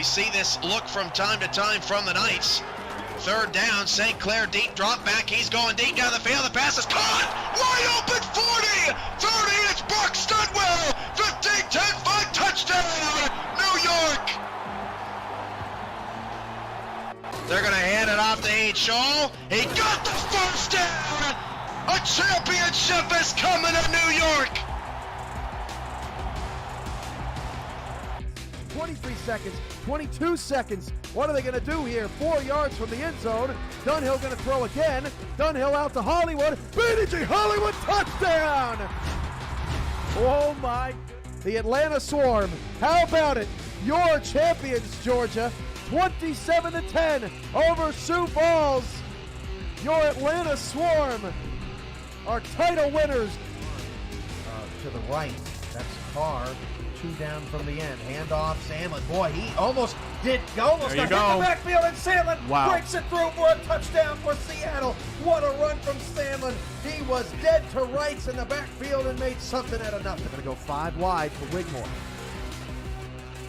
see this look from time to time from the Knights. Third down, St. Clair deep drop back. He's going deep down the field. The pass is caught. Wide open 40, 30. It's Buck Studwell. 15, 10, 5 touchdown. New York. They're going to hand it off to H. Shaw. He got the first down. A championship is coming to New York. 23 seconds, 22 seconds. What are they going to do here? 4 yards from the end zone. Dunhill going to throw again. Dunhill out to Hollywood. BDG Hollywood touchdown! Oh my. The Atlanta Swarm. How about it? Your champions, Georgia. 27-10 over Sioux Falls. Your Atlanta Swarm are title winners. To the right, that's Carr. 2 down from the end. Handoff, Sandlin. Boy, he almost got hit the backfield, and Sandlin breaks it through for a touchdown for Seattle. What a run from Sandlin. He was dead to rights in the backfield and made something out of nothing. They're going to go 5 wide for Wigmore.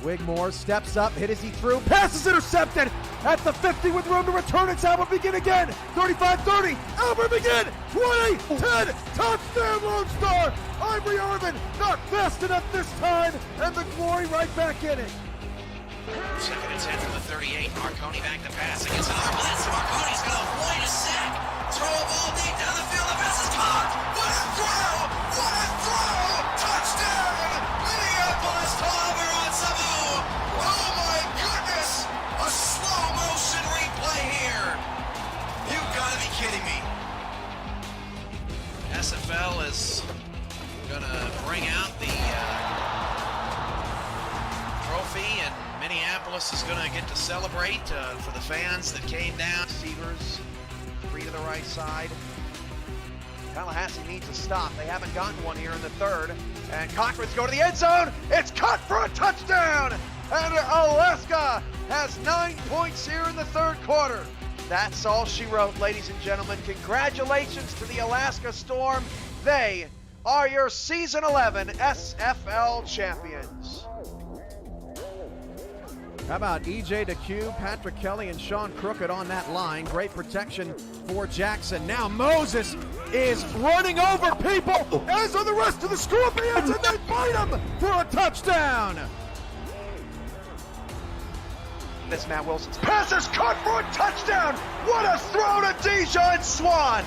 Wigmore steps up, hit as he threw, pass is intercepted at the 50 with room to return. It's Albert Begin again, 35-30, Albert Begin, 20, 10, touchdown Lone Star. Ivory Irvin not fast enough this time, and the Glory right back in it. Second and 10 from the 38. Marconi back to pass against another blitz. Marconi's going to avoid a sack. Throw a ball deep down the field. The pass is caught. What a throw! What a throw! Touchdown! Minneapolis to Auburn Sabu. Oh my goodness! A slow motion replay here. You've got to be kidding me. SFL is going to bring out the trophy, and Minneapolis is going to get to celebrate for the fans that came down. Receivers, 3 to the right side. Tallahassee needs a stop. They haven't gotten one here in the third. And Cochran's going to the end zone. It's caught for a touchdown. And Alaska has 9 points here in the third quarter. That's all she wrote, ladies and gentlemen. Congratulations to the Alaska Storm. They are your Season 11 SFL champions. How about E.J. DeCue, Patrick Kelly, and Sean Crooked on that line. Great protection for Jackson. Now Moses is running over people, as are the rest of the Scorpions, and they fight him for a touchdown. This Matt Wilson's pass is caught for a touchdown. What a throw to Dijon Swan.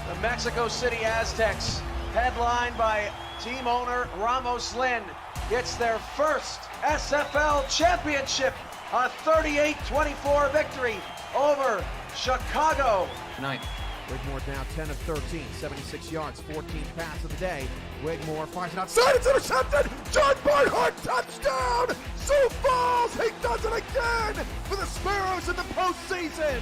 The Mexico City Aztecs, headlined by team owner Ramos Lin, gets their first SFL championship, a 38-24 victory over Chicago. Wigmore now 10 of 13, 76 yards, 14th pass of the day. Wigmore fires it outside, it's intercepted! John Barnhart, touchdown! Sioux Falls, he does it again for the Sparrows in the postseason!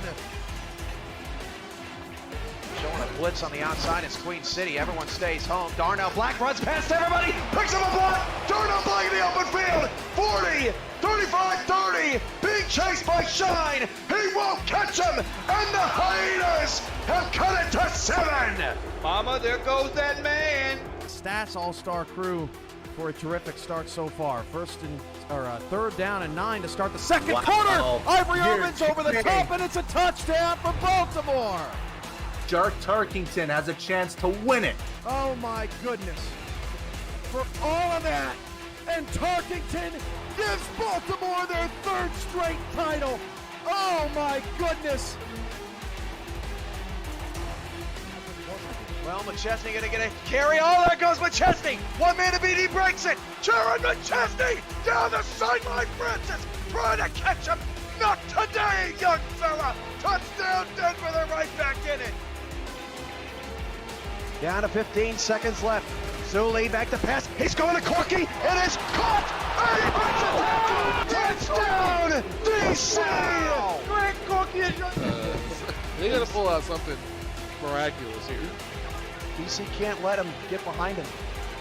Showing a blitz on the outside, it's Queen City. Everyone stays home. Darnell Black runs past everybody, picks up a block. Darnell Black in the open field. 40, 35, 30. Being chased by Shine. He won't catch him. And the Hyenas have cut it to 7. Mama, there goes that man. Stats all-star crew for a terrific start so far. Third down and 9 to start the second quarter. Ivory Irvin's over the top, and it's a touchdown for Baltimore. Jark Tarkington has a chance to win it. Oh my goodness. For all of that, and Tarkington gives Baltimore their 3rd straight title. Oh my goodness. Well, McChesney gonna get a carry. Oh, there goes McChesney. One man to beat, he breaks it. Jaron McChesney down the sideline. Francis trying to catch him. Not today, young fella. Touchdown, Denver. They're right back in it. Down to 15 seconds left. Zuli back to pass. He's going to Corky. It is caught. And he brings it down. DC. Greg Corky. They got to pull out something miraculous here. DC can't let him get behind him.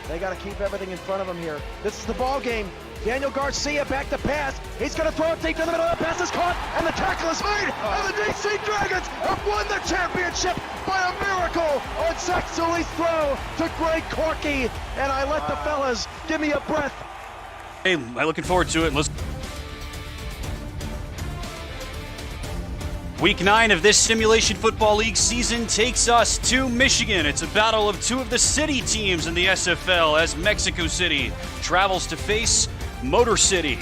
They got to keep everything in front of him here. This is the ball game. Daniel Garcia back to pass. He's going to throw it deep to the middle. The pass is caught, and the tackle is made. And the DC Dragons have won the championship by a miracle on Zach Zuli's throw to Greg Corky. And I let the fellas give me a breath. Hey, I'm looking forward to it. Let's Week 9 of this Simulation Football League season takes us to Michigan. It's a battle of two of the city teams in the SFL as Mexico City travels to face Motor City.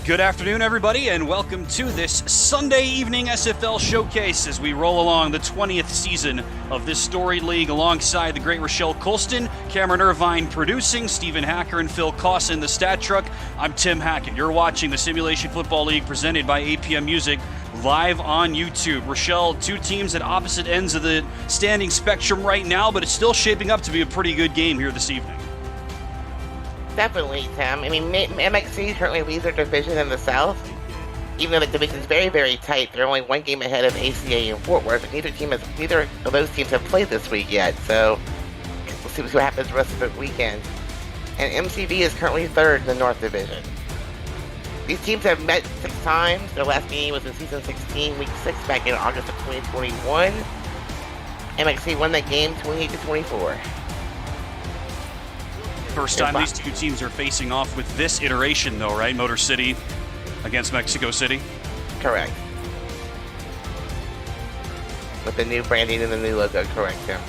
Good afternoon, everybody, and welcome to this Sunday evening SFL showcase as we roll along the 20th season of this storied league alongside the great Rochelle Colston, Cameron Irvine producing, Stephen Hacker and Phil Cawson, the stat truck. I'm Tim Hackett. You're watching the Simulation Football League presented by APM Music live on YouTube. Rochelle, two teams at opposite ends of the standing spectrum right now, but it's still shaping up to be a pretty good game here this evening. Definitely, Tim. I mean, MXC currently leads their division in the South. Even though the division is very, very tight, they're only one game ahead of ACA and Fort Worth, and neither of those teams have played this week yet, so we'll see what happens the rest of the weekend. And MCV is currently third in the North Division. These teams have met 6 times. Their last game was in Season 16, Week 6, back in August of 2021. MXC won that game 28-24. First time these two teams are facing off with this iteration, though, right? Motor City against Mexico City? Correct. With the new branding and the new logo, correct, Tim.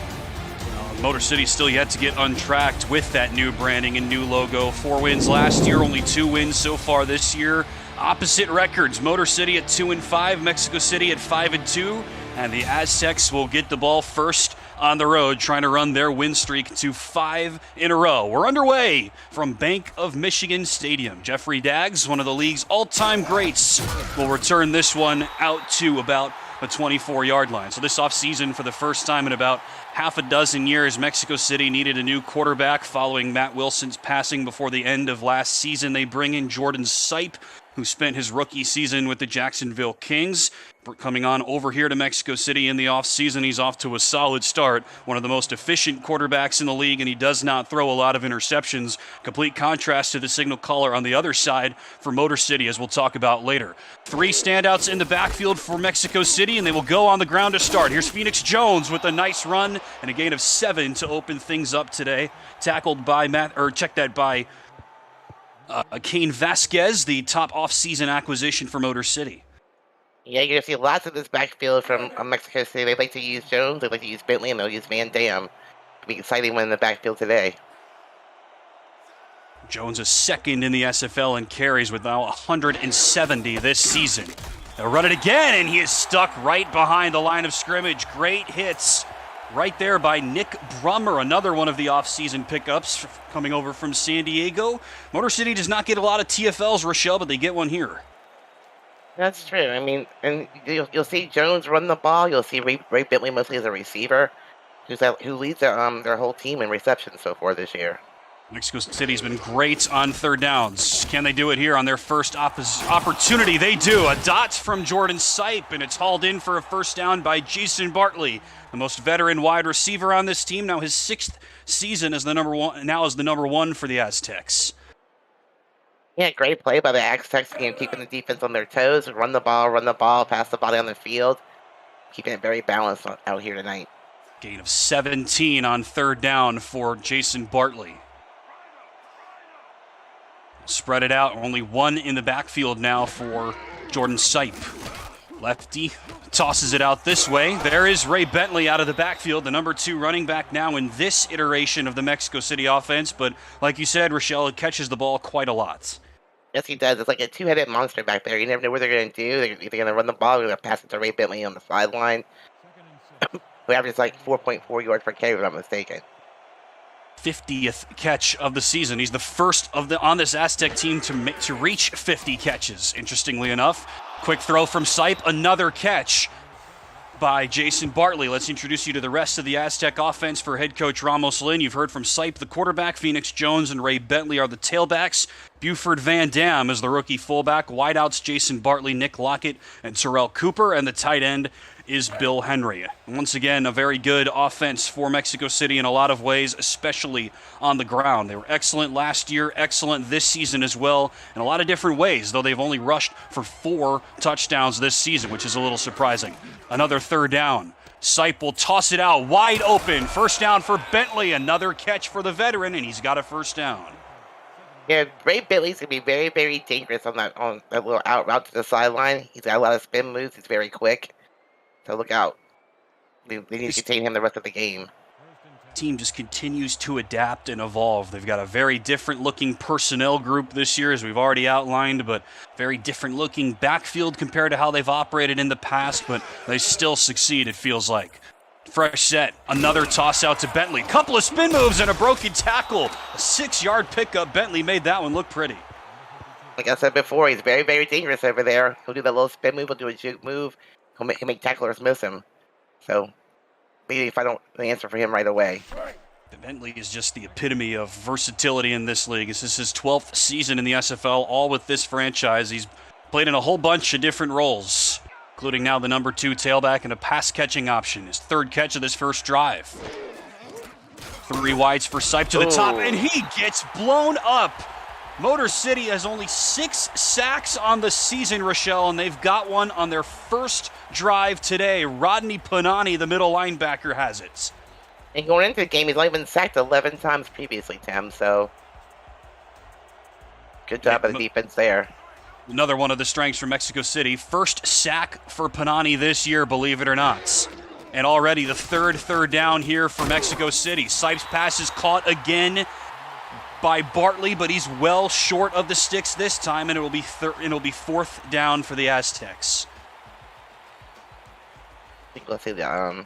Motor City still yet to get untracked with that new branding and new logo. 4 wins last year, only 2 wins so far this year. Opposite records, Motor City at 2-5, Mexico City at 5-2, and the Aztecs will get the ball first on the road, trying to run their win streak to 5 in a row. We're underway from Bank of Michigan Stadium. Jeffrey Daggs, one of the league's all-time greats, will return this one out to about the 24-yard line. So this offseason, for the first time in about half a dozen years, Mexico City needed a new quarterback following Matt Wilson's passing before the end of last season. They bring in Jordan Sipe, who spent his rookie season with the Jacksonville Kings. Coming on over here to Mexico City in the offseason, he's off to a solid start. One of the most efficient quarterbacks in the league, and he does not throw a lot of interceptions. Complete contrast to the signal caller on the other side for Motor City, as we'll talk about later. 3 standouts in the backfield for Mexico City, and they will go on the ground to start. Here's Phoenix Jones with a nice run and a gain of 7 to open things up today. Tackled by Kane Vasquez, the top off-season acquisition for Motor City. Yeah, you're going to see lots of this backfield from Mexico City. They like to use Jones, they like to use Bentley, and they'll use Van Dam. It'll be exciting one in the backfield today. Jones is second in the SFL in carries with now 170 this season. They'll run it again, and he is stuck right behind the line of scrimmage. Great hits right there by Nick Brummer, another one of the off-season pickups coming over from San Diego. Motor City does not get a lot of TFLs, Rochelle, but they get one here. That's true. I mean, and you'll see Jones run the ball. You'll see Ray Bentley mostly as a receiver, who leads their whole team in receptions so far this year. Mexico City's been great on third downs. Can they do it here on their first opportunity? They do. A dot from Jordan Sipe, and it's hauled in for a first down by Jason Bartley, the most veteran wide receiver on this team. Now his 6th season as the number one for the Aztecs. Yeah, great play by the Aztecs, keeping the defense on their toes. Run the ball, pass the ball down the field. Keeping it very balanced out here tonight. Gain of 17 on third down for Jason Bartley. Spread it out. Only 1 in the backfield now for Jordan Sipe. Lefty tosses it out this way. There is Ray Bentley out of the backfield, the number 2 running back now in this iteration of the Mexico City offense. But like you said, Rochelle, it catches the ball quite a lot. Yes, he does. It's like a 2-headed monster back there. You never know what they're going to do. They're either going to run the ball or they're going to pass it to Ray Bentley on the sideline. Who averages like 4.4 yards per carry, if I'm not mistaken. 50th catch of the season. He's the first on this Aztec team to reach 50 catches, interestingly enough. Quick throw from Sipe, another catch by Jason Bartley. Let's introduce you to the rest of the Aztec offense for head coach Ramos Lynn. You've heard from Sipe, the quarterback. Phoenix Jones and Ray Bentley are the tailbacks. Buford Van Dam is the rookie fullback. Wideouts Jason Bartley, Nick Lockett, and Terrell Cooper. And the tight end is Bill Henry. Once again, a very good offense for Mexico City in a lot of ways, especially on the ground. They were excellent last year, excellent this season as well, in a lot of different ways, though they've only rushed for 4 touchdowns this season, which is a little surprising. Another third down. Sipe will toss it out wide open. First down for Bentley. Another catch for the veteran, and he's got a first down. Yeah, Ray Bentley's going to be very, very dangerous on that little out route to the sideline. He's got a lot of spin moves. He's very quick. So look out. They need to contain him the rest of the game. Team just continues to adapt and evolve. They've got a very different looking personnel group this year, as we've already outlined, but very different looking backfield compared to how they've operated in the past, but they still succeed, it feels like. Fresh set, another toss out to Bentley. Couple of spin moves and a broken tackle. A 6-yard pickup. Bentley made that one look pretty. Like I said before, he's very, very dangerous over there. He'll do that little spin move, he'll do a juke move. He'll make tacklers miss him. So, maybe if I don't answer for him right away. Bentley is just the epitome of versatility in this league. This is his 12th season in the SFL, all with this franchise. He's played in a whole bunch of different roles, including now the number 2 tailback and a pass-catching option. His 3rd catch of this first drive. 3 wides for Sipe to the top, and he gets blown up. Motor City has only 6 sacks on the season, Rochelle, and they've got one on their first drive today. Rodney Panani, the middle linebacker, has it. And going into the game, he's only been sacked 11 times previously, Tim, so good job of the defense there. Another one of the strengths for Mexico City. First sack for Panani this year, believe it or not. And already the third down here for Mexico City. Sipes' pass is caught again by Bartley, but he's well short of the sticks this time, and it'll be 4th down for the Aztecs. I think we'll see the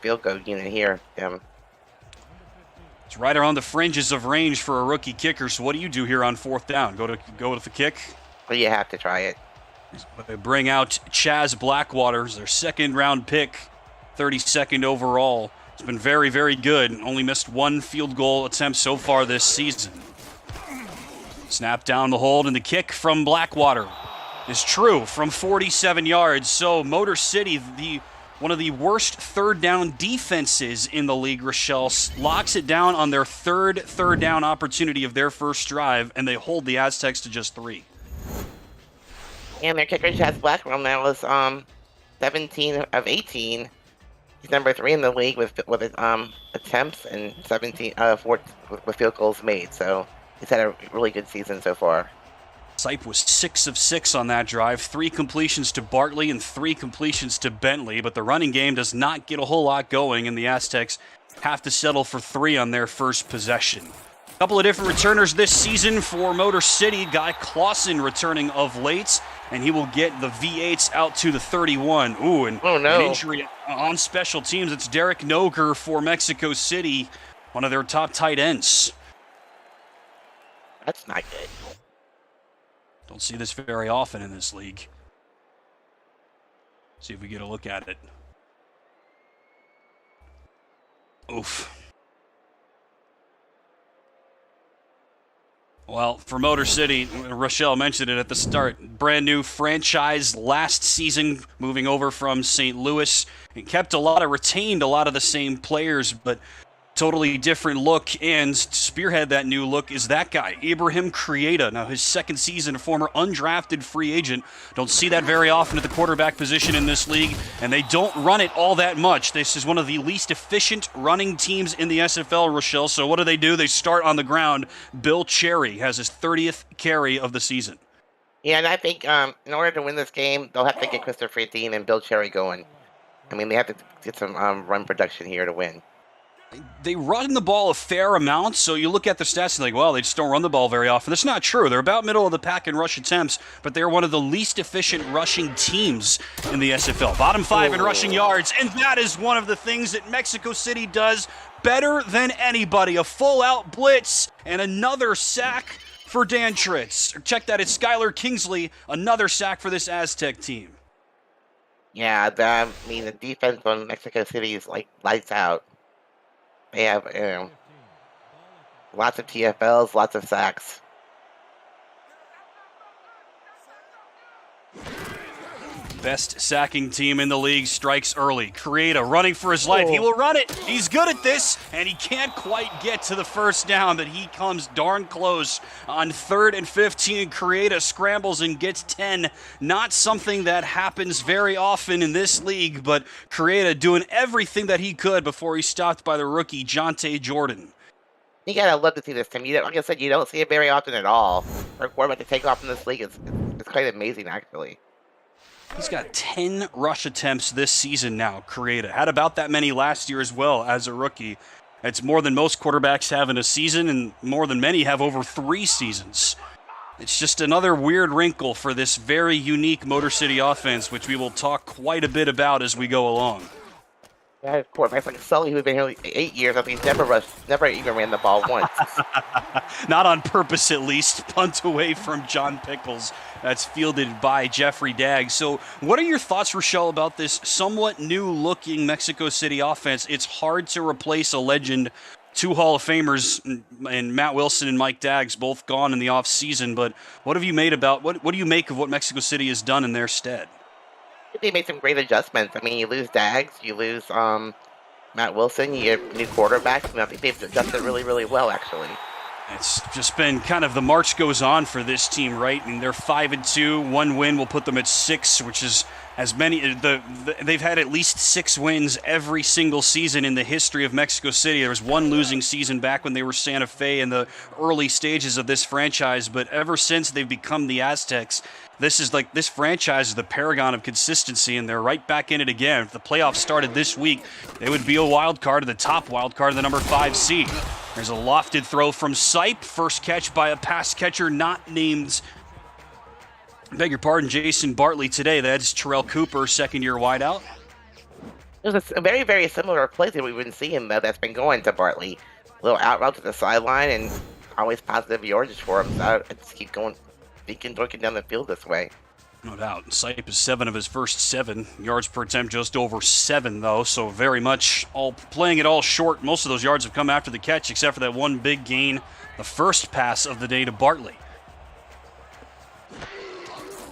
field goal unit here, Tim. It's right around the fringes of range for a rookie kicker. So what do you do here on 4th down? Go with the kick? Well, you have to try it. They bring out Chaz Blackwater, their 2nd-round pick, 32nd overall. It's been very, very good. Only missed 1 field goal attempt so far this season. Snap down the hold, and the kick from Blackwater is true from 47 yards. So Motor City, one of the worst 3rd down defenses in the league, Rochelle, locks it down on their third down opportunity of their first drive, and they hold the Aztecs to just 3. And their kicker, Chaz Blackwater, that was 17 of 18. He's number 3 in the league with attempts and 17 with field goals made. So he's had a really good season so far. Sipe was 6 of 6 on that drive. 3 completions to Bartley and 3 completions to Bentley. But the running game does not get a whole lot going, and the Aztecs have to settle for 3 on their first possession. A couple of different returners this season for Motor City. Guy Clausen returning of late, and he will get the V8s out to the 31. Ooh, and oh, no. An injury on special teams. It's Derek Noger for Mexico City, one of their top tight ends. That's not good. Don't see this very often in this league. See if we get a look at it. Oof. Well, for Motor City, Rochelle mentioned it at the start. Brand new franchise last season, moving over from St. Louis. And retained a lot of the same players, but totally different look. And to spearhead that new look is that guy, Ibrahim Creata. Now, his 2nd season, a former undrafted free agent. Don't see that very often at the quarterback position in this league, and they don't run it all that much. This is one of the least efficient running teams in the SFL, Rochelle. So what do? They start on the ground. Bill Cherry has his 30th carry of the season. Yeah, and I think in order to win this game, they'll have to get Christopher Dean and Bill Cherry going. I mean, they have to get some run production here to win. They run the ball a fair amount, so you look at the stats and think, well, they just don't run the ball very often. That's not true. They're about middle of the pack in rush attempts, but they're one of the least efficient rushing teams in the SFL. Bottom 5 in rushing yards, and that is one of the things that Mexico City does better than anybody. A full-out blitz and another sack for Dan Tritz. Check that, it's Skylar Kingsley, another sack for this Aztec team. Yeah, the defense on Mexico City is like lights out. They have lots of TFLs, lots of sacks. Best sacking team in the league strikes early. Creata running for his life. He will run it. He's good at this, and he can't quite get to the first down, but he comes darn close on 3rd and 15. Creata scrambles and gets 10. Not something that happens very often in this league, but Creata doing everything that he could before he's stopped by the rookie, Jonte Jordan. You gotta love to see this, Tim. Like I said, you don't see it very often at all. For a quarterback to take off in this league, it's quite amazing, actually. He's got 10 rush attempts this season now, Correa. Had about that many last year as well as a rookie. It's more than most quarterbacks have in a season and more than many have over 3 seasons. It's just another weird wrinkle for this very unique Motor City offense, which we will talk quite a bit about as we go along. Yeah, of course. Like Sully, who's been here 8 years, I think never even ran the ball once. Not on purpose, at least. Punt away from John Pickles. That's fielded by Jeffrey Dagg. So what are your thoughts, Rochelle, about this somewhat new-looking Mexico City offense? It's hard to replace a legend. 2 Hall of Famers, and Matt Wilson and Mike Daggs, both gone in the offseason. But what have you made about what do you make of what Mexico City has done in their stead? They made some great adjustments. I mean, you lose Daggs, you lose Matt Wilson, you get new quarterbacks, and I think they've adjusted really, really well, actually. It's just been kind of the march goes on for this team, right? And they're 5-2. 1 win will put them at 6, which is as many. They've had at least 6 wins every single season in the history of Mexico City. There was 1 losing season back when they were Santa Fe in the early stages of this franchise, but ever since they've become the Aztecs, this franchise is the paragon of consistency, and they're right back in it again. If the playoffs started this week, they would be a wild card, the top wild card, the number 5 seed. There's a lofted throw from Sipe. First catch by a pass catcher not named, beg your pardon, Jason Bartley today. That's Terrell Cooper, second-year wideout. There's a very, very similar play that we've been seeing, though, that's been going to Bartley. A little out route to the sideline, and always positive yardage for him. So I just keep going, deaking down the field this way. No doubt. Sipe is 7 of his first 7. Yards per attempt just over 7, though, so very much all playing it all short. Most of those yards have come after the catch, except for that 1 big gain, the first pass of the day to Bartley.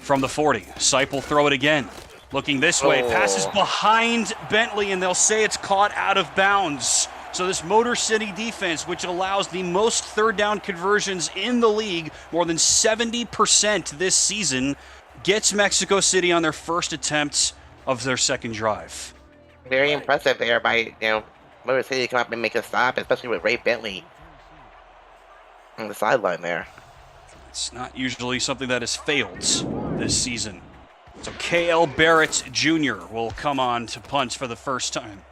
From the 40, Sipe will throw it again. Looking this way, passes behind Bentley, and they'll say it's caught out of bounds. So this Motor City defense, which allows the most third down conversions in the league, more than 70% this season, gets Mexico City on their first attempt of their second drive. Very impressive there by, Motor City to come up and make a stop, especially with Ray Bentley on the sideline there. It's not usually something that has failed this season. So K.L. Barrett Jr. will come on to punt for the first time.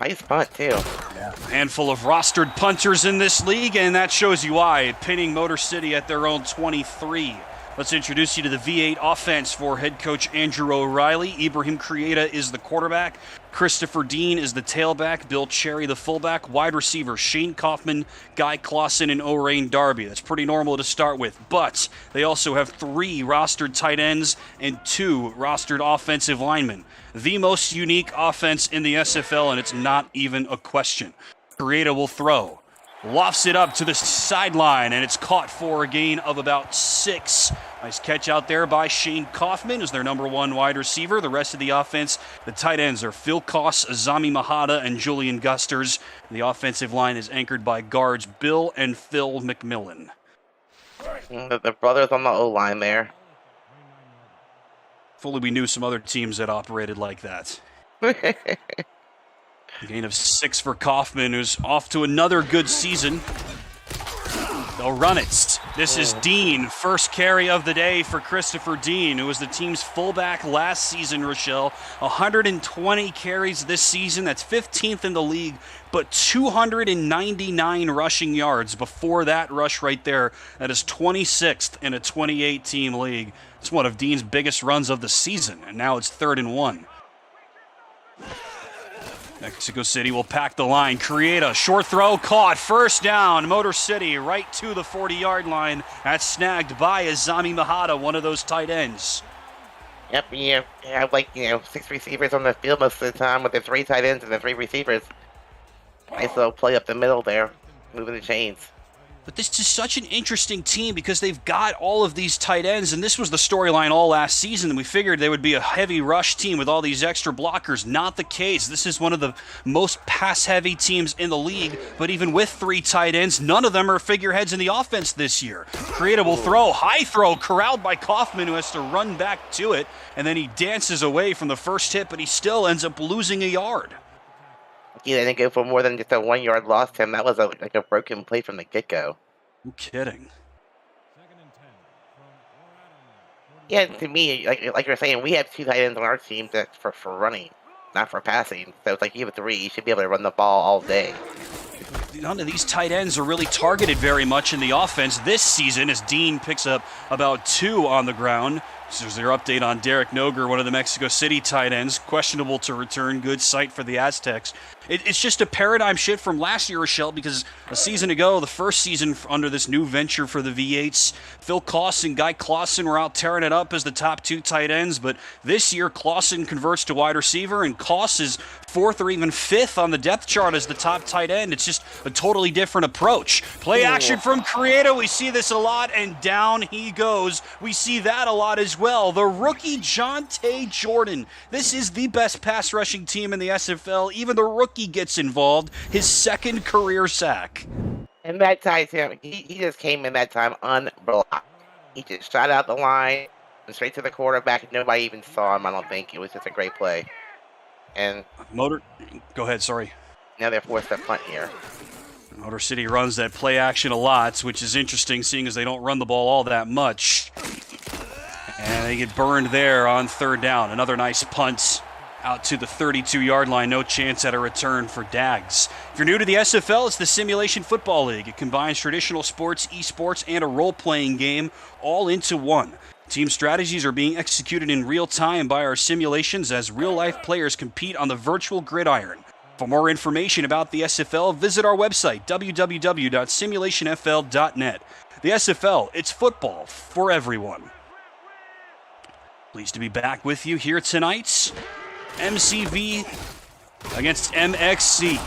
Nice punt, too. Yeah. A handful of rostered punters in this league, and that shows you why. Pinning Motor City at their own 23. Let's introduce you to the V8 offense for head coach Andrew O'Reilly. Ibrahim Crieta is the quarterback. Christopher Dean is the tailback. Bill Cherry, the fullback. Wide receiver Shane Kaufman, Guy Clausen, and O'Rain Darby. That's pretty normal to start with, but they also have 3 rostered tight ends and 2 rostered offensive linemen. The most unique offense in the SFL, and it's not even a question. Crieta will throw. Lofts it up to the sideline, and it's caught for a gain of about 6. Nice catch out there by Shane Kaufman, who's their number 1 wide receiver. The rest of the offense, the tight ends are Phil Koss, Azami Mahada, and Julian Gusters. The offensive line is anchored by guards Bill and Phil McMillan. The brothers on the O-line there. If only we knew some other teams that operated like that. A gain of 6 for Kaufman, who's off to another good season. They'll run it. This is Dean, first carry of the day for Christopher Dean, who was the team's fullback last season, Rochelle. 120 carries this season. That's 15th in the league, but 299 rushing yards before that rush right there. That is 26th in a 28-team league. It's one of Dean's biggest runs of the season, and now it's 3rd and 1. Mexico City will pack the line. Crieta, short throw, caught. First down, Motor City right to the 40-yard line. That's snagged by Azami Mahada, one of those tight ends. Yep, you have 6 receivers on the field most of the time with the 3 tight ends and the 3 receivers. Nice little play up the middle there, moving the chains. But this is such an interesting team because they've got all of these tight ends, and this was the storyline all last season, and we figured they would be a heavy rush team with all these extra blockers. Not the case. This is one of the most pass-heavy teams in the league, but even with 3 tight ends, none of them are figureheads in the offense this year. Crieta will throw, high throw, corralled by Kaufman, who has to run back to it, and then he dances away from the first hit, but he still ends up losing a yard. He didn't go for more than just a 1-yard loss to him. That was like a broken play from the get-go. No kidding. Yeah, to me, like you're saying, we have 2 tight ends on our team that's for running, not for passing. So it's like you have 3, you should be able to run the ball all day. None of these tight ends are really targeted very much in the offense this season, as Dean picks up about 2 on the ground. So there's their update on Derek Noger, one of the Mexico City tight ends, questionable to return. Good sight for the Aztecs. It's just a paradigm shift from last year, Rochelle, because a season ago, the first season under this new venture for the V8s, Phil Clausen and Guy Clausen were out tearing it up as the top 2 tight ends, but this year Clausen converts to wide receiver, and Koss is 4th or even 5th on the depth chart as the top tight end. It's just a totally different approach. Play action from Creator, we see this a lot, and down he goes. We see that a lot as well. The rookie Jonte Jordan. This is the best pass rushing team in the SFL. Even the rookie gets involved. His 2nd career sack. And that time, he just came in that time unblocked. He just shot out the line and straight to the quarterback, and nobody even saw him, I don't think. It was just a great play. And Motor, go ahead, sorry. Now they're forced to punt here. Motor City runs that play action a lot, which is interesting seeing as they don't run the ball all that much. And they get burned there on 3rd down. Another nice punt out to the 32-yard line. No chance at a return for Dags. If you're new to the SFL, it's the Simulation Football League. It combines traditional sports, esports, and a role-playing game all into one. Team strategies are being executed in real time by our simulations as real-life players compete on the virtual gridiron. For more information about the SFL, visit our website, www.simulationfl.net. The SFL, it's football for everyone. Pleased to be back with you here tonight. MCV against MXC.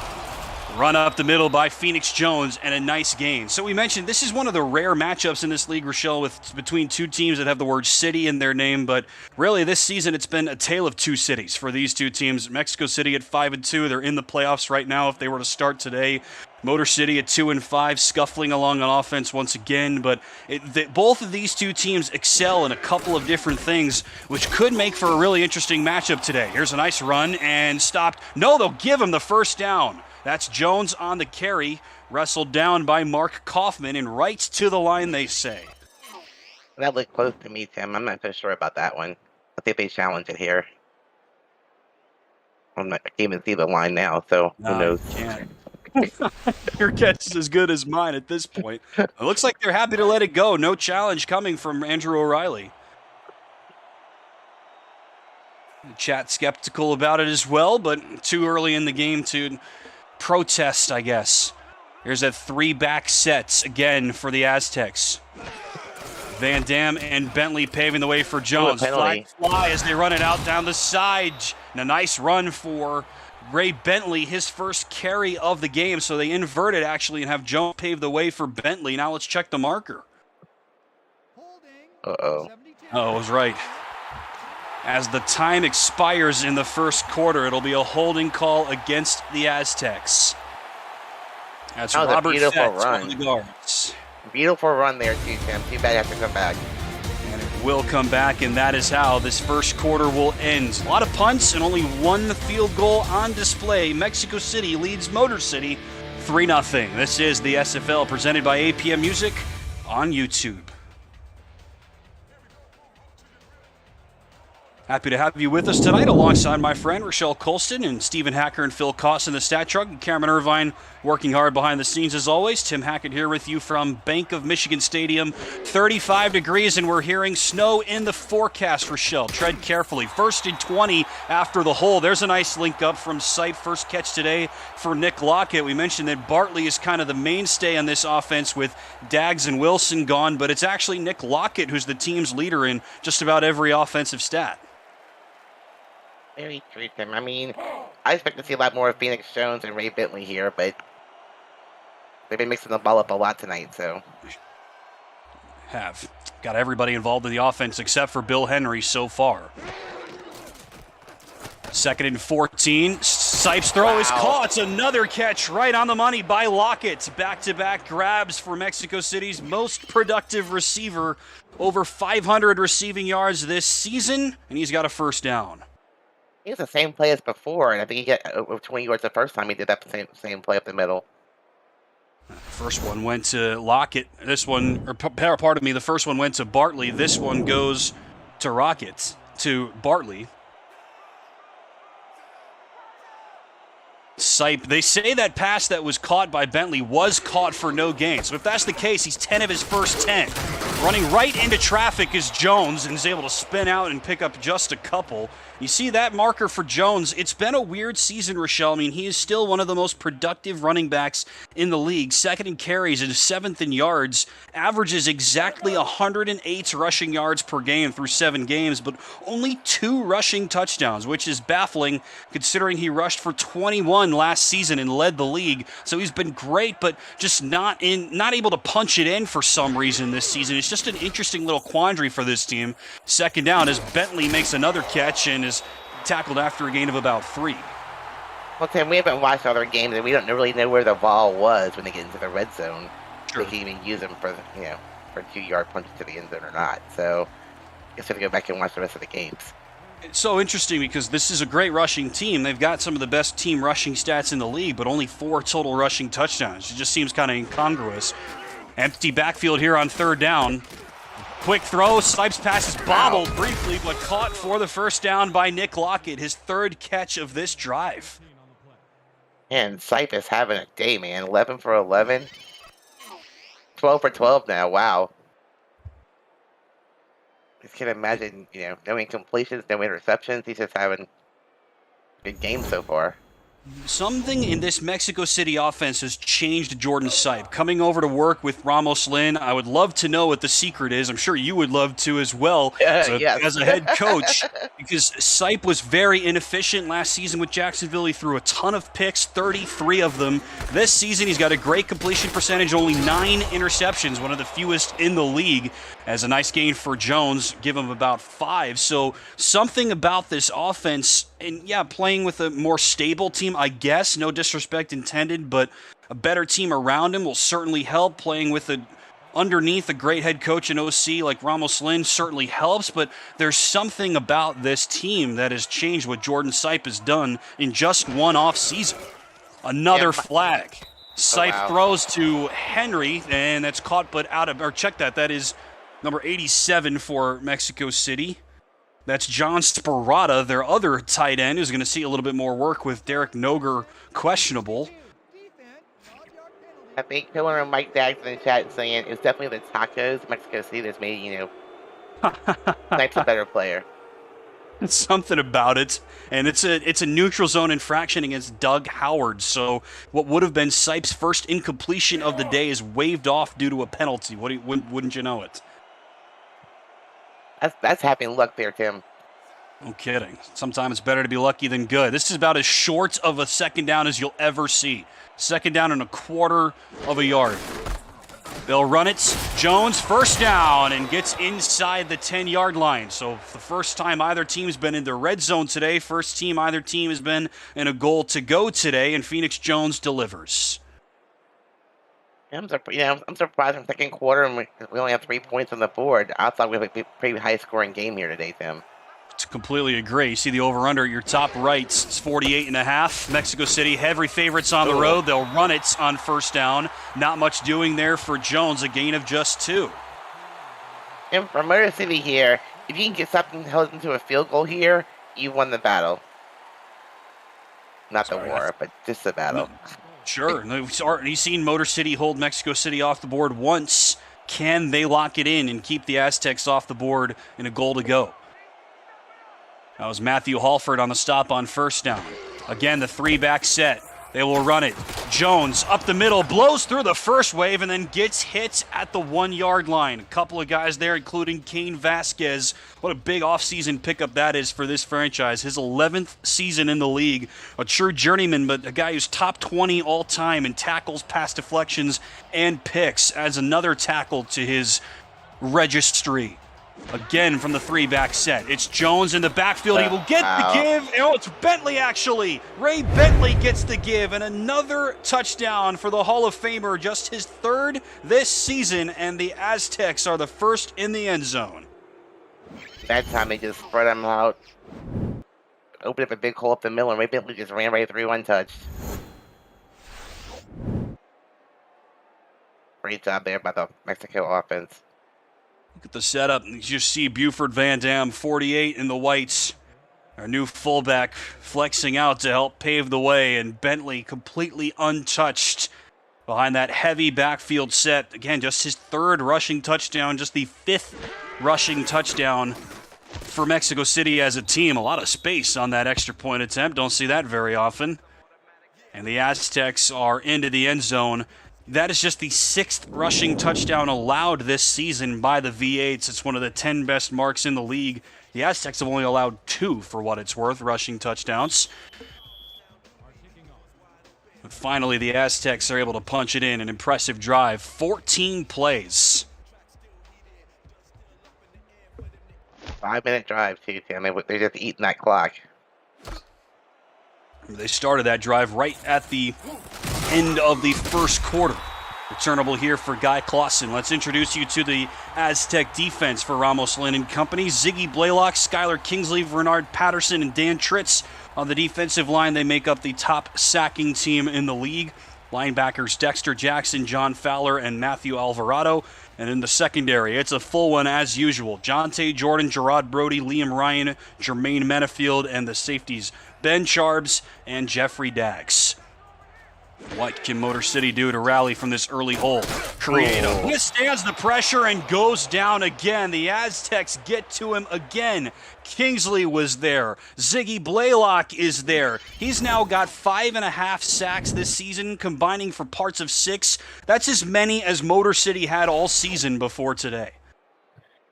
Run up the middle by Phoenix Jones and a nice gain. So we mentioned this is one of the rare matchups in this league, Rochelle, between 2 teams that have the word city in their name. But really this season it's been a tale of 2 cities for these 2 teams. Mexico City at 5-2. They're in the playoffs right now if they were to start today. Motor City at 2-5, scuffling along on offense once again. But both of these 2 teams excel in a couple of different things, which could make for a really interesting matchup today. Here's a nice run and stopped. No, they'll give him the first down. That's Jones on the carry, wrestled down by Mark Kaufman, and right to the line, they say. That looked close to me, Tim. I'm not so sure about that one. I think they challenge it here. I can't even see the line now, so who knows? Can't. Your guess is as good as mine at this point. It looks like they're happy to let it go. No challenge coming from Andrew O'Reilly. The chat skeptical about it as well, but too early in the game to protest, I guess. Here's a 3-back set again for the Aztecs. Van Dam and Bentley paving the way for Jones. Fly as they run it out down the side. And a nice run for Ray Bentley, his first carry of the game. So they invert it actually and have Jones pave the way for Bentley. Now let's check the marker. Uh-oh. Oh, I was right. As the time expires in the first quarter, it'll be a holding call against the Aztecs. That's Robert beautiful Fett, run. one of the guards. Beautiful run there, too, Tim. Too bad you have to come back. And it will come back, and that is how this first quarter will end. A lot of punts and only 1 field goal on display. Mexico City leads Motor City 3-0. This is the SFL presented by APM Music on YouTube. Happy to have you with us tonight alongside my friend Rochelle Colston and Stephen Hacker and Phil Koss in the stat truck, and Cameron Irvine working hard behind the scenes as always. Tim Hackett here with you from Bank of Michigan Stadium. 35 degrees and we're hearing snow in the forecast, Rochelle. Tread carefully. 1st and 20 after the hole. There's a nice link up from sight. First catch today for Nick Lockett. We mentioned that Bartley is kind of the mainstay on this offense with Dags and Wilson gone, but it's actually Nick Lockett who's the team's leader in just about every offensive stat. Very true, Tim. I mean, I expect to see a lot more of Phoenix Jones and Ray Bentley here, but they've been mixing the ball up a lot tonight, so. Have got everybody involved in the offense except for Bill Henry so far. 2nd and 14. Sipes throw is caught. It's another catch right on the money by Lockett. Back-to-back grabs for Mexico City's most productive receiver. Over 500 receiving yards this season, and he's got a first down. It's the same play as before, and I think he got over 20 yards the first time he did that same play up the middle. First one went to Lockett. This one, or pardon me, the first one went to Bartley. This one goes to Rocket, to Bartley. Sipe, they say that pass that was caught by Bentley was caught for no gain. So if that's the case, he's 10 of his first 10. Running right into traffic is Jones and is able to spin out and pick up just a couple. You see that marker for Jones. It's been a weird season, Rochelle. I mean, he is still one of the most productive running backs in the league. Second in carries and seventh in yards. Averages exactly 108 rushing yards per game through 7 games, but only 2 rushing touchdowns, which is baffling considering he rushed for 21 last season and led the league. So he's been great, but just not able to punch it in for some reason this season. It's just an interesting little quandary for this team. Second down as Bentley makes another catch and is tackled after a gain of about 3. Well, Tim, we haven't watched other games, and we don't really know where the ball was when they get into the red zone. Sure. They can even use them for, for 2-yard punches to the end zone or not. So, I guess we have to go back and watch the rest of the games. It's so interesting because this is a great rushing team. They've got some of the best team rushing stats in the league, but only 4 total rushing touchdowns. It just seems kind of incongruous. Empty backfield here on third down. Quick throw, Sipes pass is bobbled briefly, but caught for the first down by Nick Lockett, his 3rd catch of this drive. And Sipe is having a day, man. 11 for 11. 12 for 12 now. Wow. Just can't imagine, no incompletions, no interceptions. He's just having a good game so far. Something in this Mexico City offense has changed Jordan Sipe. Coming over to work with Ramos Lynn, I would love to know what the secret is. I'm sure you would love to as well Yes. as a head coach, because Sipe was very inefficient last season with Jacksonville. He threw a ton of picks, 33 of them. This season, he's got a great completion percentage, only 9 interceptions, one of the fewest in the league. As a nice gain for Jones, give him about 5. So something about this offense, and yeah, playing with a more stable team, I guess, no disrespect intended, but a better team around him will certainly help. Playing with underneath a great head coach and OC like Ramos Lynn certainly helps, but there's something about this team that has changed what Jordan Sipe has done in just one off season. Another flag. Sipe throws to Henry, and that's caught but out of, or check that, that is number 87 for Mexico City. That's John Sparata, their other tight end, who's going to see a little bit more work with Derek Noger questionable. I think Pillar and Mike Dags in the chat saying it's definitely the tacos Mexico City that's made, Knight's a better player. It's something about it, and it's a neutral zone infraction against Doug Howard. So what would have been Sipe's first incompletion of the day is waved off due to a penalty. Wouldn't you know it? That's having luck there, Tim. No kidding. Sometimes it's better to be lucky than good. This is about as short of a second down as you'll ever see. Second down and a quarter of a yard. They'll run it. Jones, first down, and gets inside the 10-yard line. So the first time either team's been in the red zone today, first team either team has been in a goal to go today, and Phoenix Jones delivers. I'm surprised in the second quarter and we only have 3 points on the board. I thought we had a pretty high-scoring game here today, Tim. To completely agree. You see the over-under at your top right. It's 48.5. Mexico City, heavy favorites on the road. They'll run it on first down. Not much doing there for Jones, a gain of just 2. And for Motor City here, if you can get something held into a field goal here, you've won the battle. Not the war, but just the battle. No. Sure. We've already seen Motor City hold Mexico City off the board once. Can they lock it in and keep the Aztecs off the board in a goal to go? That was Matthew Halford on the stop on first down. Again, the 3-back set. They will run it. Jones up the middle, blows through the first wave, and then gets hit at the 1-yard line. A couple of guys there, including Cain Vasquez. What a big offseason pickup that is for this franchise. His 11th season in the league. A true journeyman, but a guy who's top 20 all-time in tackles, pass deflections, and picks. Adds another tackle to his registry. Again from the 3-back set. It's Jones in the backfield. He will get the give. Oh, it's Bentley, actually. Ray Bentley gets the give, and another touchdown for the Hall of Famer. Just his 3rd this season, and the Aztecs are the first in the end zone. That time they just spread them out. Opened up a big hole up the middle, and Ray Bentley just ran right through untouched. Great job there by the Mexico offense. Look at the setup. You just see Buford Van Dam, 48 in the whites. Our new fullback flexing out to help pave the way, and Bentley completely untouched behind that heavy backfield set. Again, just his 3rd rushing touchdown, just the 5th rushing touchdown for Mexico City as a team. A lot of space on that extra point attempt. Don't see that very often. And the Aztecs are into the end zone. That is just the 6th rushing touchdown allowed this season by the V8s. It's one of the 10 best marks in the league. The Aztecs have only allowed 2, for what it's worth, rushing touchdowns. But finally, the Aztecs are able to punch it in. An impressive drive. 14 plays. 5-minute drive, too, Tim. They're just eating that clock. They started that drive right at the end of the first quarter. Returnable here for Guy Clausen. Let's introduce you to the Aztec defense for Ramos Lynn and Company. Ziggy Blaylock, Skylar Kingsley, Bernard Patterson, and Dan Tritz on the defensive line. They make up the top sacking team in the league. Linebackers Dexter Jackson, John Fowler, and Matthew Alvarado. And in the secondary, it's a full one as usual. Jonte Jordan, Gerard Brody, Liam Ryan, Jermaine Menefield, and the safeties Ben Charbs and Jeffrey Daggs. What can Motor City do to rally from this early hole? Creative withstands the pressure and goes down again. The Aztecs get to him again. Kingsley was there. Ziggy Blaylock is there. He's now got 5.5 sacks this season, combining for parts of 6. That's as many as Motor City had all season before today.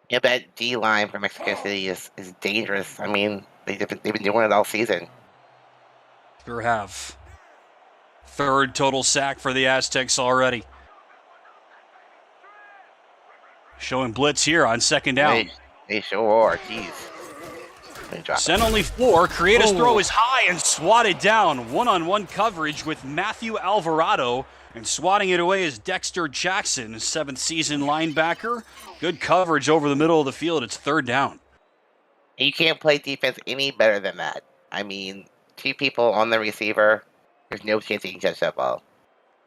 Yeah, that D-line for Mexico City is dangerous. I mean, they've been doing it all season. Sure have. 3rd total sack for the Aztecs already. Showing blitz here on 2nd down. They sure are. Jeez. Sent only 4. Creator's throw is high and swatted down. One-on-one coverage with Matthew Alvarado. And swatting it away is Dexter Jackson, 7th season linebacker. Good coverage over the middle of the field. It's 3rd down. You can't play defense any better than that. I mean, 2 people on the receiver. There's no chance he can catch that ball.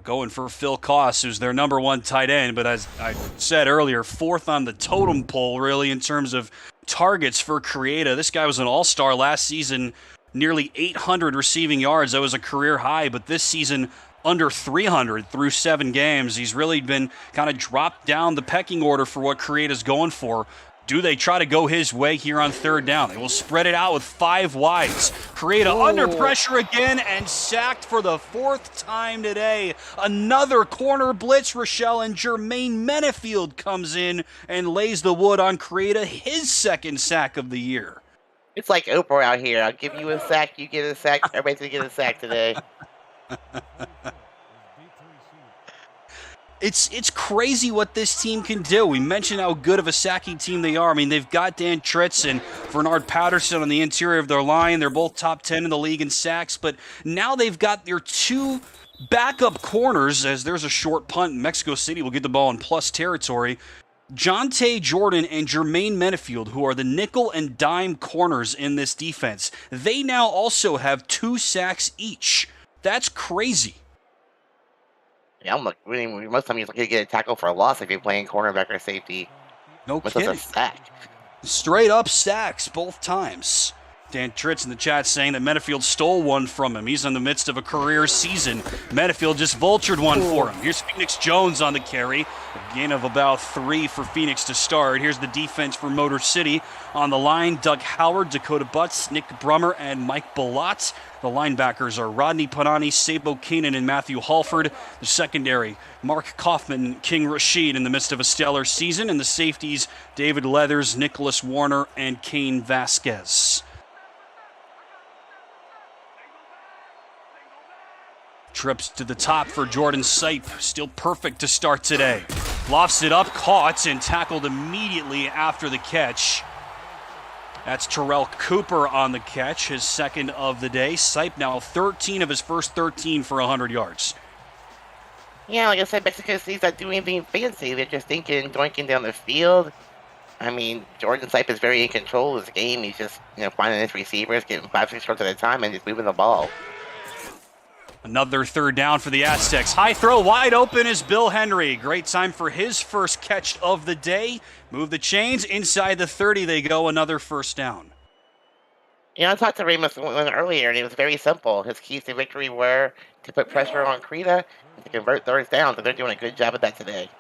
Going for Phil Koss, who's their number 1 tight end, but as I said earlier, 4th on the totem pole, really, in terms of targets for Creata. This guy was an all-star last season, nearly 800 receiving yards. That was a career high, but this season, under 300 through 7 games. He's really been kind of dropped down the pecking order for what Creata's going for. Do they try to go his way here on 3rd down? They will spread it out with 5 wides. Creata under pressure again and sacked for the 4th time today. Another corner blitz, Rochelle, and Jermaine Menefield comes in and lays the wood on Creata, his 2nd sack of the year. It's like Oprah out here. I'll give you a sack, you get a sack. Everybody's going to get a sack today. It's crazy what this team can do. We mentioned how good of a sacking team they are. I mean, they've got Dan Tritz and Bernard Patterson on the interior of their line. They're both top 10 in the league in sacks, but now they've got their 2 backup corners as there's a short punt. Mexico City will get the ball in plus territory. Jonte Jordan and Jermaine Menefield, who are the nickel and dime corners in this defense, they now also have 2 sacks each. That's crazy. Yeah, I'm like, really, most of the time you're going to get a tackle for a loss if you're playing cornerback or safety. No What's kidding. a sack? Straight up sacks both times. Dan Tritz in the chat saying that Menefield stole one from him. He's in the midst of a career season. Menefield just vultured one for him. Here's Phoenix Jones on the carry. A gain of about 3 for Phoenix to start. Here's the defense for Motor City. On the line, Doug Howard, Dakota Butts, Nick Brummer, and Mike Balat. The linebackers are Rodney Panani, Sabo Keenan, and Matthew Halford. The secondary, Mark Kaufman, King Rashid in the midst of a stellar season. And the safeties, David Leathers, Nicholas Warner, and Kane Vasquez. Trips to the top for Jordan Sipe. Still perfect to start today. Lofts it up, caught, and tackled immediately after the catch. That's Terrell Cooper on the catch, his 2nd of the day. Sipe now 13 of his first 13 for 100 yards. Yeah, like I said, Mexico City's not doing anything fancy. They're just thinking, doinking down the field. I mean, Jordan Sipe is very in control of his game. He's just, finding his receivers, getting 5-6 yards at a time, and just moving the ball. Another third down for the Aztecs. High throw, wide open is Bill Henry. Great time for his first catch of the day. Move the chains, inside the 30 they go, another first down. I talked to Remus earlier, and it was very simple. His keys to victory were to put pressure on Krita and to convert thirds down, so they're doing a good job of that today.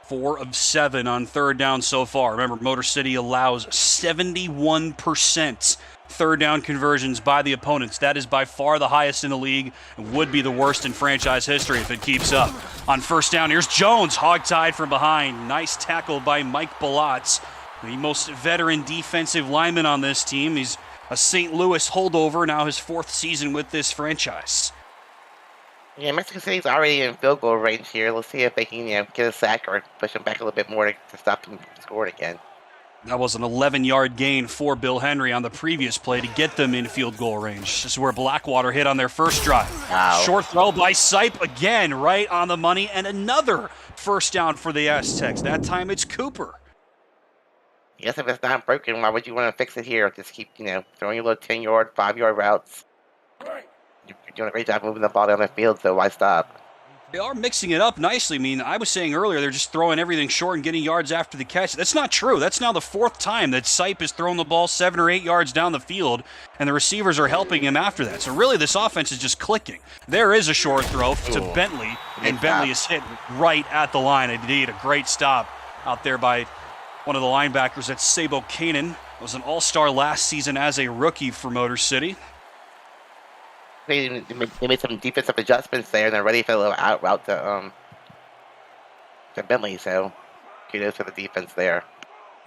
4 of 7 on third down so far. Remember, Motor City allows 71% third down conversions by the opponents. That is by far the highest in the league and would be the worst in franchise history if it keeps up. On first down, here's Jones, hogtied from behind. Nice tackle by Mike Balatz, the most veteran defensive lineman on this team. He's a St. Louis holdover, now his 4th season with this franchise. Yeah, Mexico City's already in field goal range here. Let's see if they can, get a sack or push them back a little bit more to stop them from scoring again. That was an 11-yard gain for Bill Henry on the previous play to get them in field goal range. This is where Blackwater hit on their first drive. Wow. Short throw by Sipe again, right on the money, and another first down for the Aztecs. That time it's Cooper. Yes, if it's not broken, why would you want to fix it here? Just keep, throwing your little 10-yard, 5-yard routes. You're doing a great job moving the ball down the field, so why stop? They are mixing it up nicely. I mean, I was saying earlier they're just throwing everything short and getting yards after the catch. That's not true. That's now the 4th time that Sipe has thrown the ball 7 or 8 yards down the field, and the receivers are helping him after that. So really this offense is just clicking. There is a short throw to Bentley, and Bentley is hit right at the line. Indeed, a great stop out there by one of the linebackers. That's Sabo Kanan. Was an all-star last season as a rookie for Motor City. They made some defensive adjustments there, and they're ready for a little out route to Bentley, so kudos to the defense there.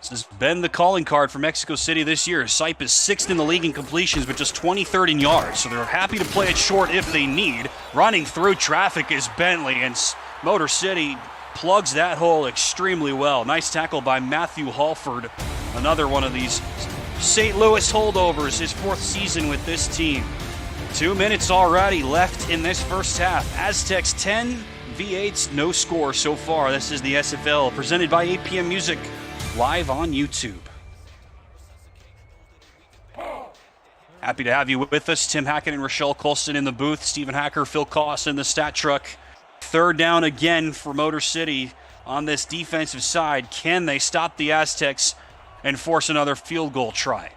This has been the calling card for Mexico City this year. Sipe is 6th in the league in completions, but just 23rd in yards, so they're happy to play it short if they need. Running through traffic is Bentley, and Motor City plugs that hole extremely well. Nice tackle by Matthew Halford, another one of these St. Louis holdovers, his 4th season with this team. 2 minutes already left in this first half. Aztecs 10, V8s no score so far. This is the SFL presented by APM Music, live on YouTube. Happy to have you with us. Tim Hackett and Rochelle Colston in the booth. Stephen Hacker, Phil Koss in the stat truck. Third down again for Motor City on this defensive side. Can they stop the Aztecs and force another field goal try?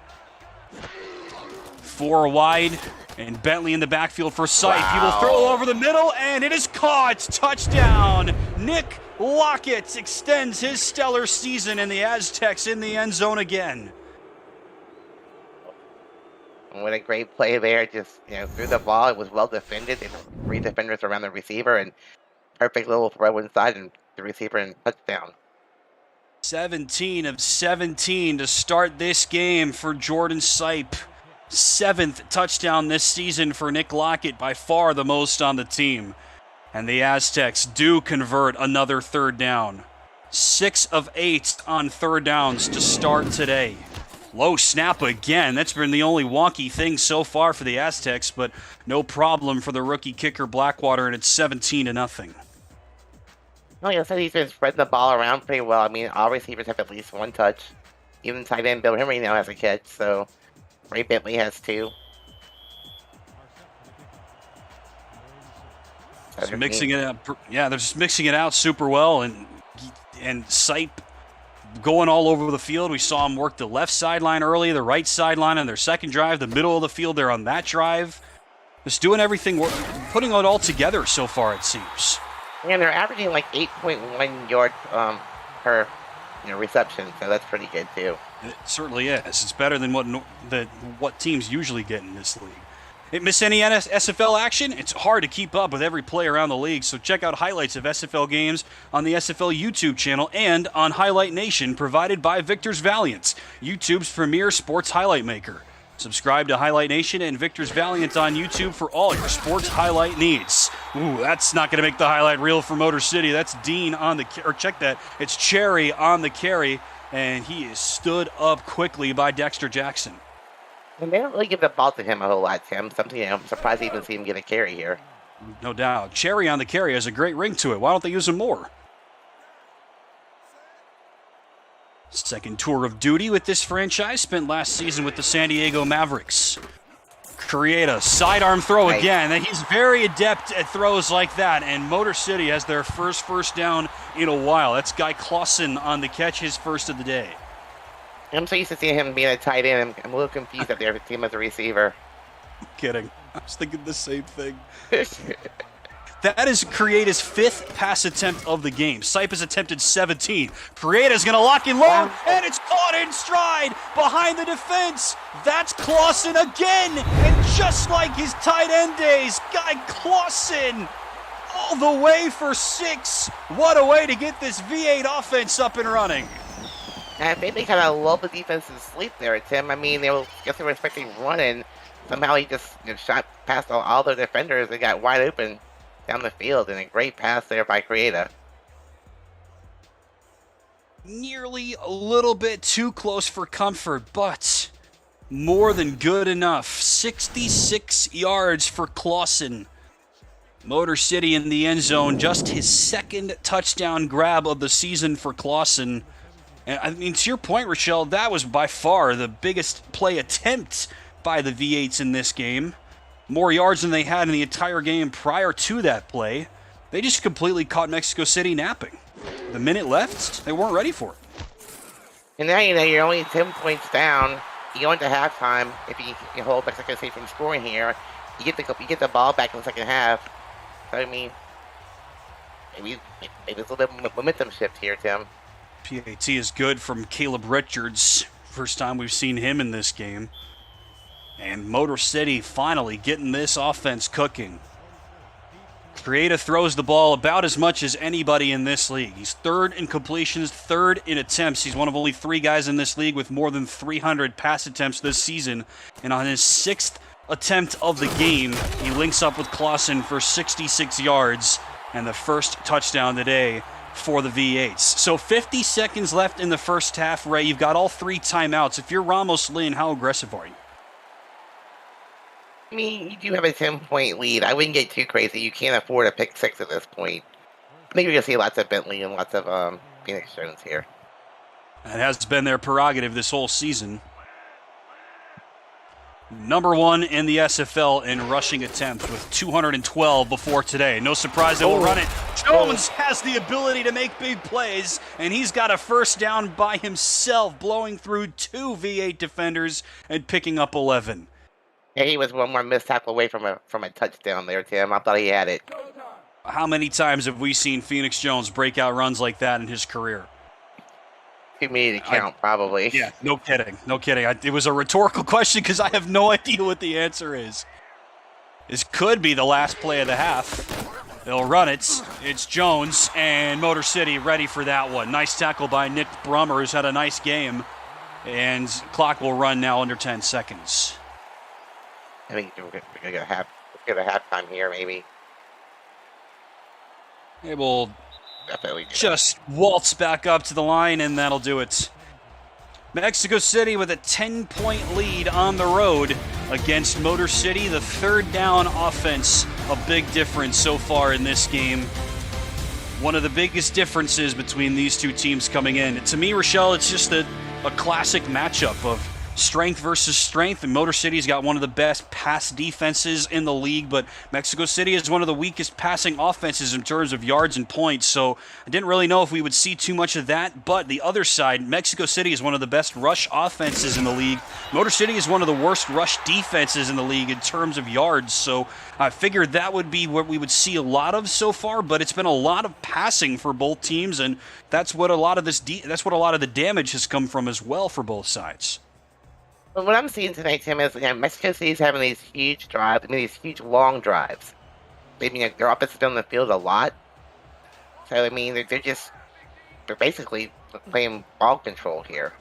4 wide. And Bentley in the backfield for Sipe. Wow. He will throw over the middle, and it is caught. Touchdown. Nick Lockett extends his stellar season, and the Aztecs in the end zone again. What a great play there. Just, threw the ball. It was well defended. And 3 defenders around the receiver, and perfect little throw inside, and the receiver and touchdown. 17 of 17 to start this game for Jordan Sipe. 7th touchdown this season for Nick Lockett, by far the most on the team. And the Aztecs do convert another third down. 6 of 8 on third downs to start today. Low snap again. That's been the only wonky thing so far for the Aztecs, but no problem for the rookie kicker Blackwater, and it's 17-0. Like I said, he's been spreading the ball around pretty well. I mean, all receivers have at least 1 touch. Even tight end Bill Henry now has a catch, so Ray Bentley has 2. Just mixing it up. Yeah, they're just mixing it out super well, and Sipe going all over the field. We saw him work the left sideline early, the right sideline on their second drive, the middle of the field there on that drive. Just doing everything, putting it all together so far, it seems. And they're averaging like 8.1 yards per reception, so that's pretty good too. It certainly is. It's better than what teams usually get in this league. Didn't miss any SFL action? It's hard to keep up with every play around the league, so check out highlights of SFL games on the SFL YouTube channel and on Highlight Nation, provided by Victor's Valiant, YouTube's premier sports highlight maker. Subscribe to Highlight Nation and Victor's Valiant on YouTube for all your sports highlight needs. Ooh, that's not going to make the highlight reel for Motor City. That's Dean on the or check that. It's Cherry on the carry, and he is stood up quickly by Dexter Jackson. And they don't really give the ball to him a whole lot, Tim. I'm surprised to even see him get a carry here. No doubt. Cherry on the carry has a great ring to it. Why don't they use him more? Second tour of duty with this franchise. Spent last season with the San Diego Mavericks. Creata, sidearm throw Nice. again. He's very adept at throws like that, and Motor City has their first down in a while. That's Guy Clausen on the catch, his first of the day. I'm so used to seeing him being a tight end. I'm a little confused that their team as a receiver. Kidding. I was thinking the same thing. That is Creata's 5th pass attempt of the game. Sipe has attempted 17. Creata's going to lock in low, and it's caught in stride behind the defense. That's Clausen again, and just like his tight end days, Guy Clausen all the way for 6. What a way to get this V8 offense up and running. I think they kind of lulled the defense to sleep there, Tim. I mean, they were expecting running. Somehow he just shot past all their defenders and got wide open down the field, and a great pass there by Creata. Nearly a little bit too close for comfort, but more than good enough. 66 yards for Clausen. Motor City in the end zone, just his 2nd touchdown grab of the season for Clausen. And I mean, to your point, Rochelle, that was by far the biggest play attempt by the V8s in this game. More yards than they had in the entire game prior to that play. They just completely caught Mexico City napping. The minute left, they weren't ready for it. And now you're only 10 points down. You go into halftime. If you hold Mexico City from scoring here, you get the ball back in the second half. So I mean, maybe there's a little bit of momentum shift here, Tim. PAT is good from Caleb Richards. First time we've seen him in this game. And Motor City finally getting this offense cooking. Creata throws the ball about as much as anybody in this league. He's 3rd in completions, 3rd in attempts. He's one of only 3 guys in this league with more than 300 pass attempts this season. And on his 6th attempt of the game, he links up with Clausen for 66 yards and the first touchdown today for the V8s. So 50 seconds left in the first half, Ray. You've got all 3 timeouts. If you're Ramos Lynn, how aggressive are you? I mean, you do have a 10-point lead. I wouldn't get too crazy. You can't afford a pick 6 at this point. I think you're going to see lots of Bentley and lots of Phoenix Jones here. That has been their prerogative this whole season. Number 1 in the SFL in rushing attempt with 212 before today. No surprise they will run it. Jones has the ability to make big plays, and he's got a first down by himself, blowing through 2 V8 defenders and picking up 11. Yeah, he was one more missed tackle away from a touchdown there, Tim. I thought he had it. How many times have we seen Phoenix Jones break out runs like that in his career? Too many to count, probably. Yeah, no kidding. No kidding. It was a rhetorical question because I have no idea what the answer is. This could be the last play of the half. They'll run it. It's Jones and Motor City ready for that one. Nice tackle by Nick Brummer, who's had a nice game. And clock will run now under 10 seconds. I think we're going to get a halftime here, maybe. It will Definitely just waltz back up to the line, and that'll do it. Mexico City with a 10-point lead on the road against Motor City. The 3rd down offense, a big difference so far in this game. One of the biggest differences between these 2 teams coming in. And to me, Rochelle, it's just a classic matchup of strength versus strength, and Motor City's got one of the best pass defenses in the league, but Mexico City is one of the weakest passing offenses in terms of yards and points, so I didn't really know if we would see too much of that. But the other side, Mexico City is one of the best rush offenses in the league. Motor City is one of the worst rush defenses in the league in terms of yards, so I figured that would be what we would see a lot of so far, but it's been a lot of passing for both teams, and that's what a lot of the damage has come from as well for both sides. Well, what I'm seeing tonight, Tim, is Mexico City's having these huge drives, these huge long drives. Their offense is on the field a lot. So, I mean, they're basically playing ball control here.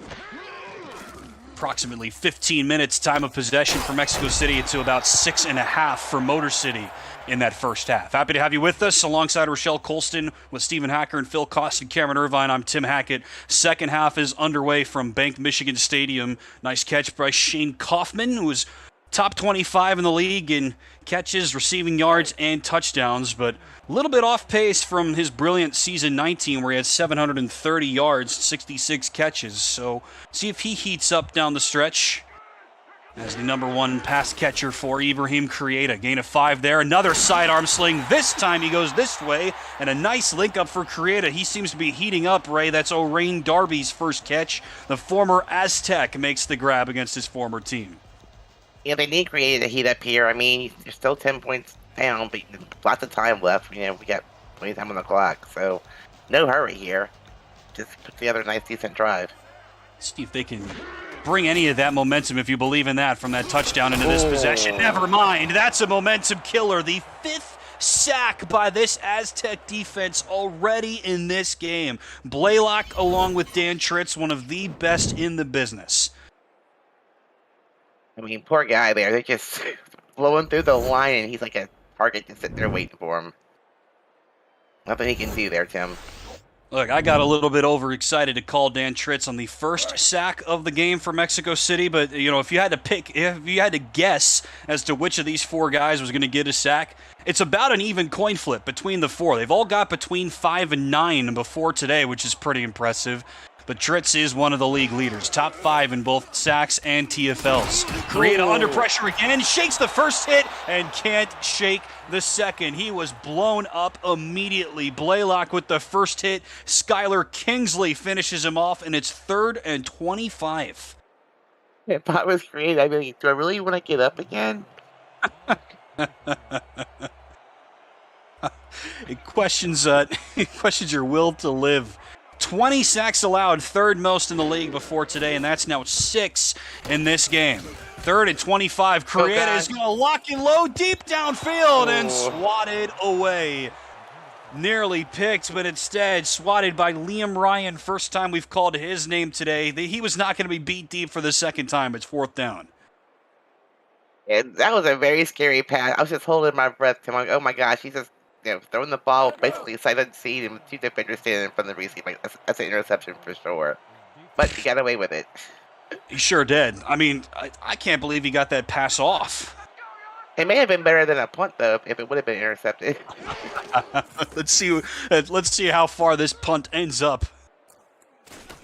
Approximately 15 minutes time of possession for Mexico City to about 6.5 for Motor City in that first half. Happy to have you with us alongside Rochelle Colston with Stephen Hacker and Phil Cost and Cameron Irvine. I'm Tim Hackett. Second half is underway from Bank Michigan Stadium. Nice catch by Shane Kaufman, who was top 25 in the league in catches, receiving yards, and touchdowns, but a little bit off pace from his brilliant season 19 where he had 730 yards, 66 catches. So see if he heats up down the stretch. as the #1 pass catcher for Ibrahim Krieta. Gain of 5 there. Another sidearm sling. This time he goes this way, and a nice link up for Krieta. He seems to be heating up, Ray. That's O'Rain Darby's first catch. The former Aztec makes the grab against his former team. Yeah, they need Krieta to heat up here. I mean, you're still 10 points down, but lots of time left. You know, we got plenty of time on the clock, so no hurry here. Just put together a nice, decent drive. See if they can bring any of that momentum, if you believe in that, from that touchdown into this possession. Never mind. That's a momentum killer. The 5th sack by this Aztec defense already in this game. Blaylock, along with Dan Tritz, one of the best in the business. I mean, poor guy there. They're just blowing through the line, and he's like a target just sitting there waiting for him. Nothing he can do there, Tim. Look, I got a little bit overexcited to call Dan Tritz on the first sack of the game for Mexico City, but you know, if you had to guess as to which of these 4 guys was going to get a sack, it's about an even coin flip between the 4. They've all got between 5 and 9 before today, which is pretty impressive. But Tritz is one of the league leaders, top 5 in both sacks and TFLs. Krieta under pressure again, shakes the first hit and can't shake the second. He was blown up immediately. Blaylock with the first hit. Skylar Kingsley finishes him off, and it's 3rd and 25. If I was Krieta, I mean, do I really want to get up again? It questions your will to live. 20 sacks allowed, 3rd most in the league before today, and that's now 6 in this game. 3rd and 25. Krieta is going to lock and load deep downfield and swatted away. Nearly picked, but instead swatted by Liam Ryan. First time we've called his name today. He was not going to be beat deep for the second time. It's 4th down. And that was a very scary pass. I was just holding my breath. I'm like, oh my gosh, he's just throwing the ball basically sight unseen, and 2 defenders standing in front of the receiver. That's an interception for sure. But he got away with it. He sure did. I mean, I can't believe he got that pass off. It may have been better than a punt, though, if it would have been intercepted. Let's see how far this punt ends up.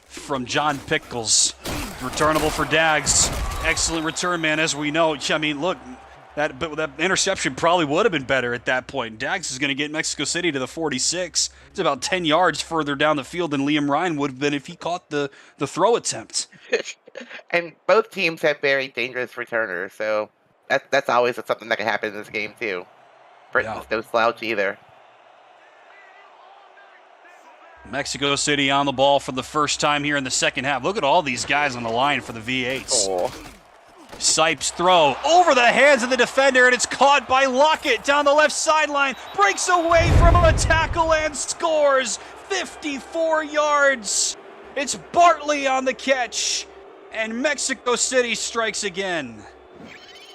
From John Pickles. Returnable for Dags. Excellent return, man, as we know. I mean, look, that interception probably would have been better at that point. Dags is going to get Mexico City to the 46. It's about 10 yards further down the field than Liam Ryan would have been if he caught the throw attempt. And both teams have very dangerous returners, so that's always something that can happen in this game, too. Britain's no slouch either. Mexico City on the ball for the first time here in the second half. Look at all these guys on the line for the V8s. Sipes throw over the hands of the defender, and it's caught by Lockett down the left sideline. Breaks away from a tackle and scores. 54 yards. It's Bartley on the catch, and Mexico City strikes again.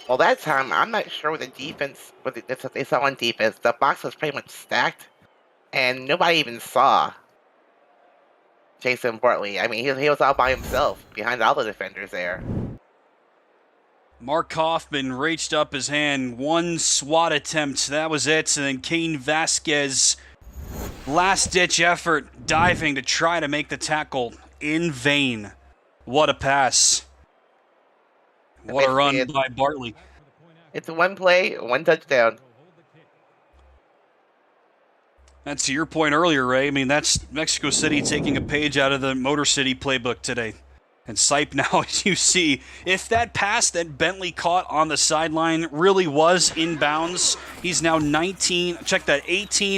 Well, that time, I'm not sure what the defense, what they saw on defense. The box was pretty much stacked, and nobody even saw Jason Bartley. I mean, he was all by himself behind all the defenders there. Mark Hoffman reached up his hand, 1 SWAT attempt, that was it, and then Kane Vasquez, last-ditch effort, diving to try to make the tackle in vain. What a pass. What a run by Bartley. It's 1 play, 1 touchdown. That's to your point earlier, Ray. I mean, that's Mexico City taking a page out of the Motor City playbook today. And Sipe now, as you see, if that pass that Bentley caught on the sideline really was inbounds, he's now 18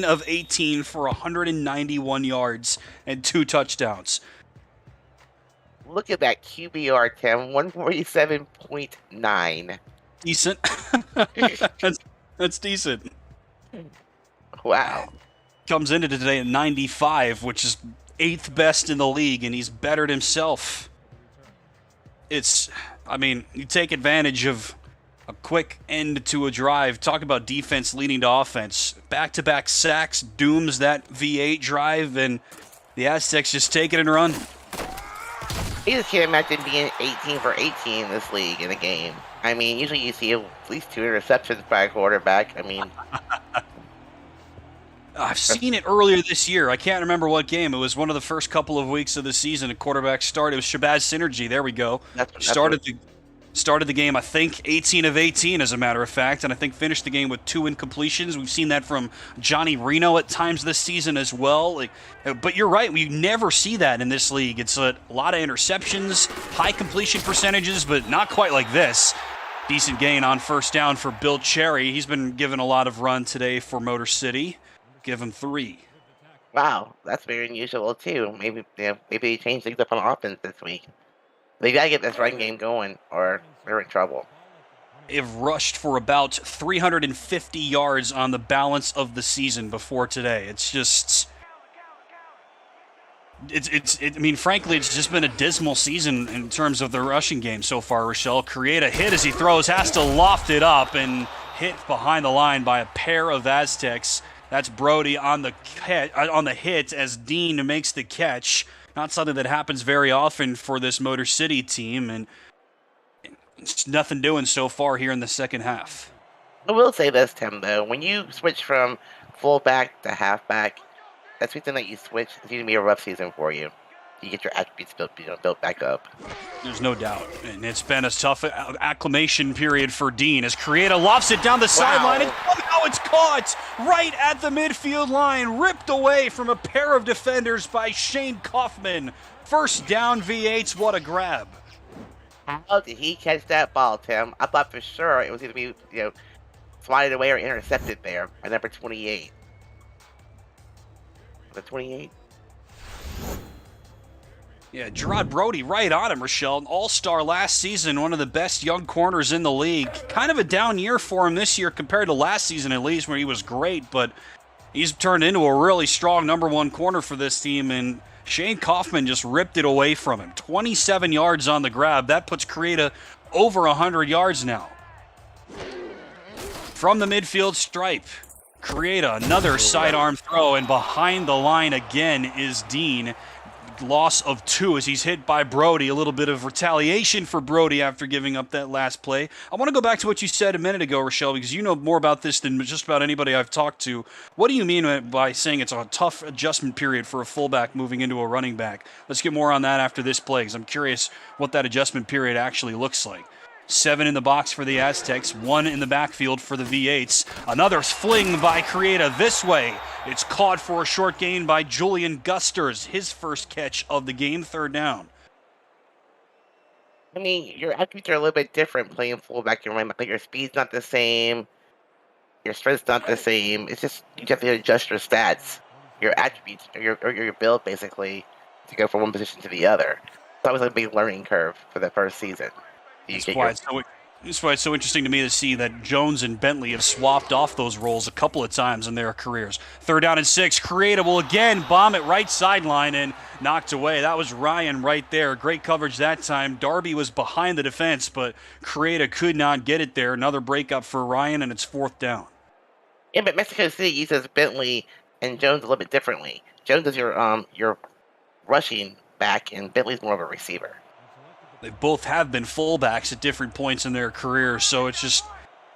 of 18 for 191 yards and 2 touchdowns. Look at that QBR, Tim, 147.9. Decent. That's decent. Wow. Comes into today at 95, which is 8th best in the league, and he's bettered himself. You take advantage of a quick end to a drive. Talk about defense leading to offense. Back-to-back sacks dooms that V8 drive, and the Aztecs just take it and run. You just can't imagine being 18 for 18 in this league in a game. I mean, usually you see at least 2 interceptions by a quarterback. I mean... I've seen it earlier this year. I can't remember what game. It was one of the first couple of weeks of the season. A quarterback started. It was Shabazz Synergy. There we go. Started the game, I think, 18 of 18, as a matter of fact, and I think finished the game with 2 incompletions. We've seen that from Johnny Reno at times this season as well. But you're right, we never see that in this league. It's a lot of interceptions, high completion percentages, but not quite like this. Decent gain on first down for Bill Cherry. He's been given a lot of run today for Motor City. Give him 3. Wow, that's very unusual too. Maybe maybe they changed things up on offense this week. They gotta get this run game going, or they're in trouble. They've rushed for about 350 yards on the balance of the season before today. It's just, I mean, frankly, it's just been a dismal season in terms of the rushing game so far. Rochelle create a hit as he throws, has to loft it up and hit behind the line by a pair of Aztecs. That's Brody on the hit as Dean makes the catch. Not something that happens very often for this Motor City team, and it's nothing doing so far here in the second half. I will say this, Tim, though. When you switch from fullback to halfback, that's something that you switch. It's going to be a rough season for you. You get your attributes built back up. There's no doubt. And it's been a tough acclimation period for Dean as Creata lofts it down the sideline. And oh, it's caught right at the midfield line. Ripped away from a pair of defenders by Shane Kaufman. First down, V8s. What a grab. How did he catch that ball, Tim? I thought for sure it was going to be, slided away or intercepted there by number 28. The 28? Yeah, Gerard Brody right on him, Rochelle. An all-star last season, one of the best young corners in the league. Kind of a down year for him this year compared to last season at least, where he was great, but he's turned into a really strong number 1 corner for this team, and Shane Kaufman just ripped it away from him. 27 yards on the grab. That puts Creata over 100 yards now. From the midfield stripe, Creata, another sidearm throw, and behind the line again is Dean. Loss of 2 as he's hit by Brody. A little bit of retaliation for Brody after giving up that last play. I want to go back to what you said a minute ago, Rochelle, because you know more about this than just about anybody I've talked to. What do you mean by saying it's a tough adjustment period for a fullback moving into a running back? Let's get more on that after this play, because I'm curious what that adjustment period actually looks like. 7 in the box for the Aztecs, 1 in the backfield for the V8s. Another fling by Creata this way. It's caught for a short gain by Julian Gusters, his first catch of the game, 3rd down. I mean, your attributes are a little bit different playing fullback and running back. Like your speed's not the same, your strength's not the same. It's just you have to adjust your stats, your attributes, or your build basically to go from one position to the other. That was a big learning curve for the first season. That's why it's so interesting to me to see that Jones and Bentley have swapped off those roles a couple of times in their careers. 3rd down and 6. Creata will again bomb it right sideline and knocked away. That was Ryan right there. Great coverage that time. Darby was behind the defense, but Creata could not get it there. Another breakup for Ryan, and it's 4th down. Yeah, but Mexico City uses Bentley and Jones a little bit differently. Jones is your rushing back, and Bentley's more of a receiver. They both have been fullbacks at different points in their careers, so it's just,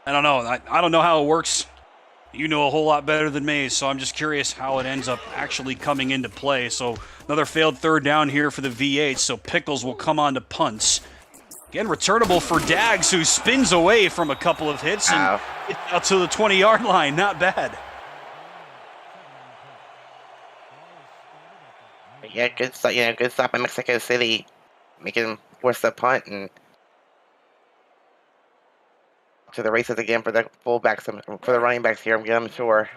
I don't know. I don't know how it works. You know a whole lot better than me, so I'm just curious how it ends up actually coming into play. So another failed 3rd down here for the V8, so Pickles will come on to punts. Again, returnable for Dags, who spins away from a couple of hits and gets out to the 20-yard line. Not bad. Yeah, good stop in Mexico City, making him force the punt and to the races again for the fullbacks, for the running backs here. I'm sure.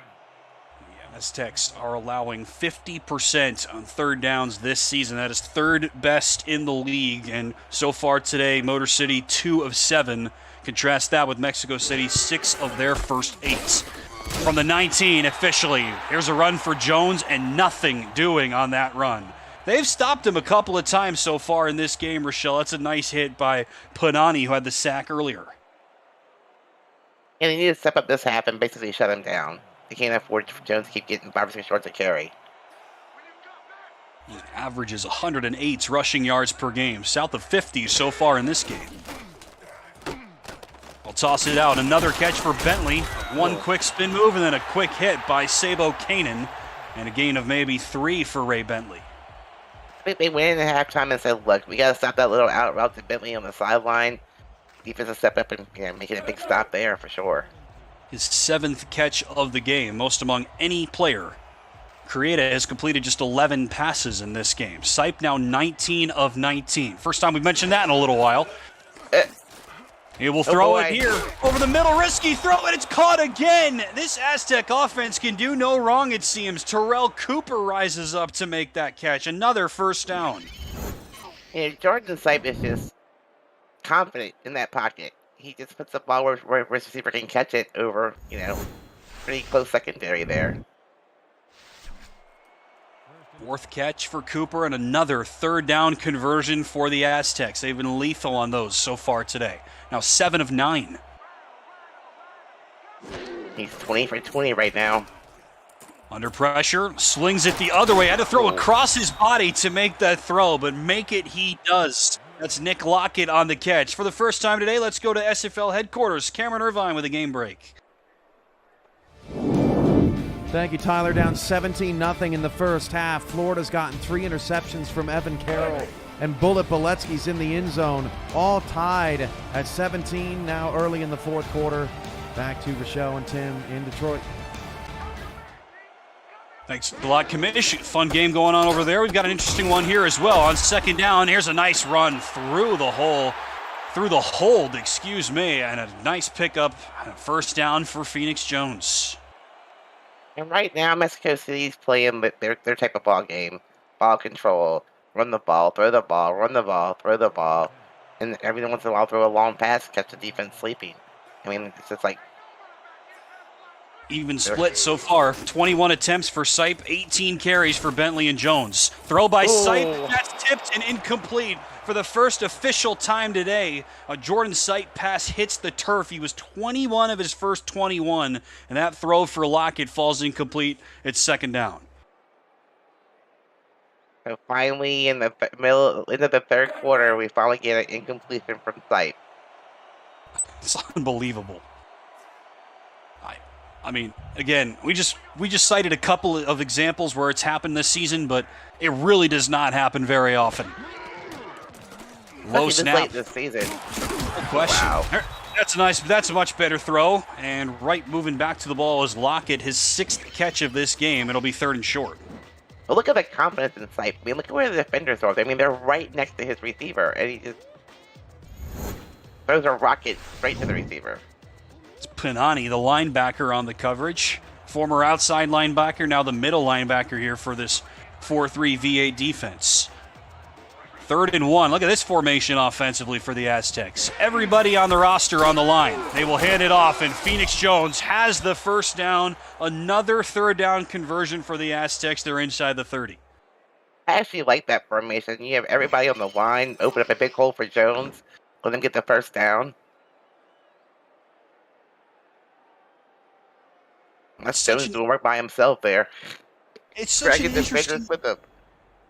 Yeah, Aztecs are allowing 50% on 3rd downs this season. That is 3rd best in the league, and so far today, Motor City 2 of 7. Contrast that with Mexico City 6 of their first 8. From the 19 officially, here's a run for Jones and nothing doing on that run. They've stopped him a couple of times so far in this game, Rochelle. That's a nice hit by Panani, who had the sack earlier. And they need to step up this half and basically shut him down. They can't afford for Jones to keep getting 5 or 6 yards to carry. He averages 108 rushing yards per game, south of 50 so far in this game. I'll toss it out. Another catch for Bentley. 1 quick spin move and then a quick hit by Sabo Kanan. And a gain of maybe 3 for Ray Bentley. They went in at halftime and said, look, we got to stop that little out route to Bentley on the sideline. defense will step up and making a big stop there for sure. His 7th catch of the game, most among any player. Krieta has completed just 11 passes in this game. Sipe now 19 of 19. First time we've mentioned that in a little while. He will throw it here. Over the middle, risky throw, and it's caught again. This Aztec offense can do no wrong, it seems. Terrell Cooper rises up to make that catch. Another first down. Jordan Sipe is just confident in that pocket. He just puts the ball where his receiver can catch it over, pretty close secondary there. 4th catch for Cooper and another 3rd down conversion for the Aztecs. They've been lethal on those so far today. Now 7 of 9. He's 20 for 20 right now. Under pressure, swings it the other way. Had to throw across his body to make that throw, but make it he does. That's Nick Lockett on the catch. For the first time today, let's go to SFL headquarters. Cameron Irvine with a game break. Thank you, Tyler. Down 17-0 in the first half. Florida's gotten 3 interceptions from Evan Carroll, and Bullet Boletsky's in the end zone. All tied at 17 now early in the fourth quarter. Back to Rochelle and Tim in Detroit. Thanks a lot, Commish. Fun game going on over there. We've got an interesting one here as well. On 2nd down, here's a nice run through the hold, and a nice pickup. First down for Phoenix Jones. And right now, Mexico City's playing their type of ball game. Ball control, run the ball, throw the ball, run the ball, throw the ball. And every once in a while, throw a long pass, catch the defense sleeping. I mean, it's just like... Even split so far. 21 attempts for Sipe, 18 carries for Bentley and Jones. Throw by Sipe, that's tipped and incomplete. For the first official time today, a Jordan Sipe pass hits the turf. He was 21 of his first 21, and that throw for Lockett falls incomplete. It's 2nd down. So finally, in the into the 3rd quarter, we finally get an incompletion from Sipe. It's unbelievable. I mean, again, we just cited a couple of examples where it's happened this season, but it really does not happen very often. Low snap. Late this season. No question. Wow. That's a much better throw. And right moving back to the ball is Lockett, his 6th catch of this game. It'll be 3rd and short. But look at the confidence in Sipe. I mean, look at where the defenders are. I mean, they're right next to his receiver, and he just throws a rocket straight to the receiver. It's Pinani, the linebacker on the coverage. Former outside linebacker, now the middle linebacker here for this 4-3 V8 defense. 3rd and 1. Look at this formation offensively for the Aztecs. Everybody on the roster on the line. They will hand it off, and Phoenix Jones has the first down. Another 3rd down conversion for the Aztecs. They're inside the 30. I actually like that formation. You have everybody on the line, open up a big hole for Jones, let him get the first down. That's Jones doing work by himself there. It's such an interesting... with him.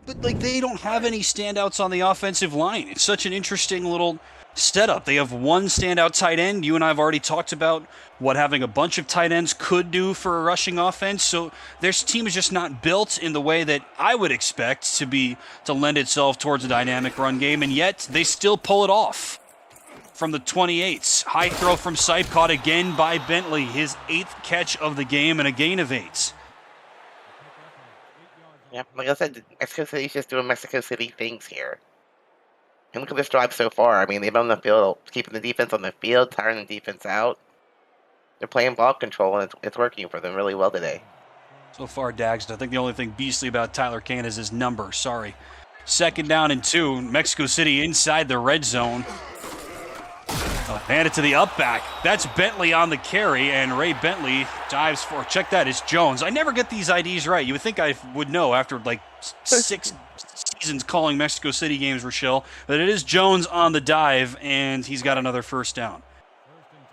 But, they don't have any standouts on the offensive line. It's such an interesting little setup. They have one standout tight end. You and I have already talked about what having a bunch of tight ends could do for a rushing offense. So their team is just not built in the way that I would expect to lend itself towards a dynamic run game, and yet they still pull it off. From the 28s, high throw from Sipe, caught again by Bentley, his 8th catch of the game and a gain of 8. Yeah, like I said, Mexico City's just doing Mexico City things here. And look at this drive so far. I mean, they've been on the field, keeping the defense on the field, tiring the defense out. They're playing ball control, and it's working for them really well today. So far, Dags, I think the only thing beastly about Tyler Kane is his number. Sorry. 2nd down and 2. Mexico City inside the red zone. Hand it to the up back. That's Bentley on the carry, and Ray Bentley dives for. Check that, it's Jones. I never get these IDs right. You would think I would know after 6 seasons calling Mexico City games, Rochelle, but it is Jones on the dive, and he's got another first down.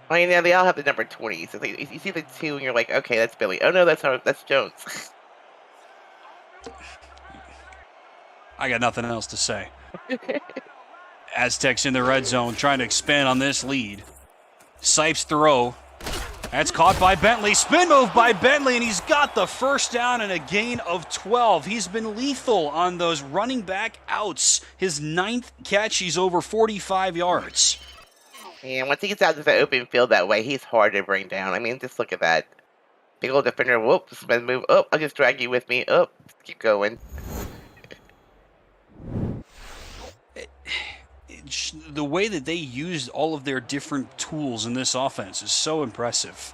I mean, yeah, they all have the number 20. So you see the 2, and you're like, okay, that's Billy. Oh no, that's Jones. I got nothing else to say. Aztecs in the red zone trying to expand on this lead. Sipe's throw. That's caught by Bentley. Spin move by Bentley, and he's got the first down and a gain of 12. He's been lethal on those running back outs. His 9th catch, he's over 45 yards. And once he gets out to the open field that way, he's hard to bring down. I mean, just look at that. Big old defender, whoop, spin move. Oh, I'll just drag you with me. Oh, keep going. The way that they used all of their different tools in this offense is so impressive.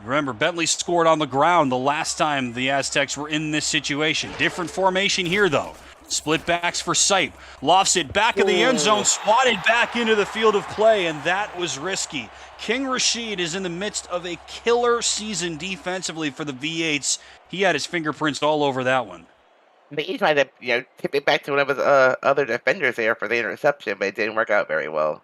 Remember, Bentley scored on the ground the last time the Aztecs were in this situation. Different formation here, though. Split backs for Sipe. Lofts it back in the end zone, swatted back into the field of play, and that was risky. King Rashid is in the midst of a killer season defensively for the V8s. He had his fingerprints all over that one. He tried to, tip it back to one of his other defenders there for the interception, but it didn't work out very well.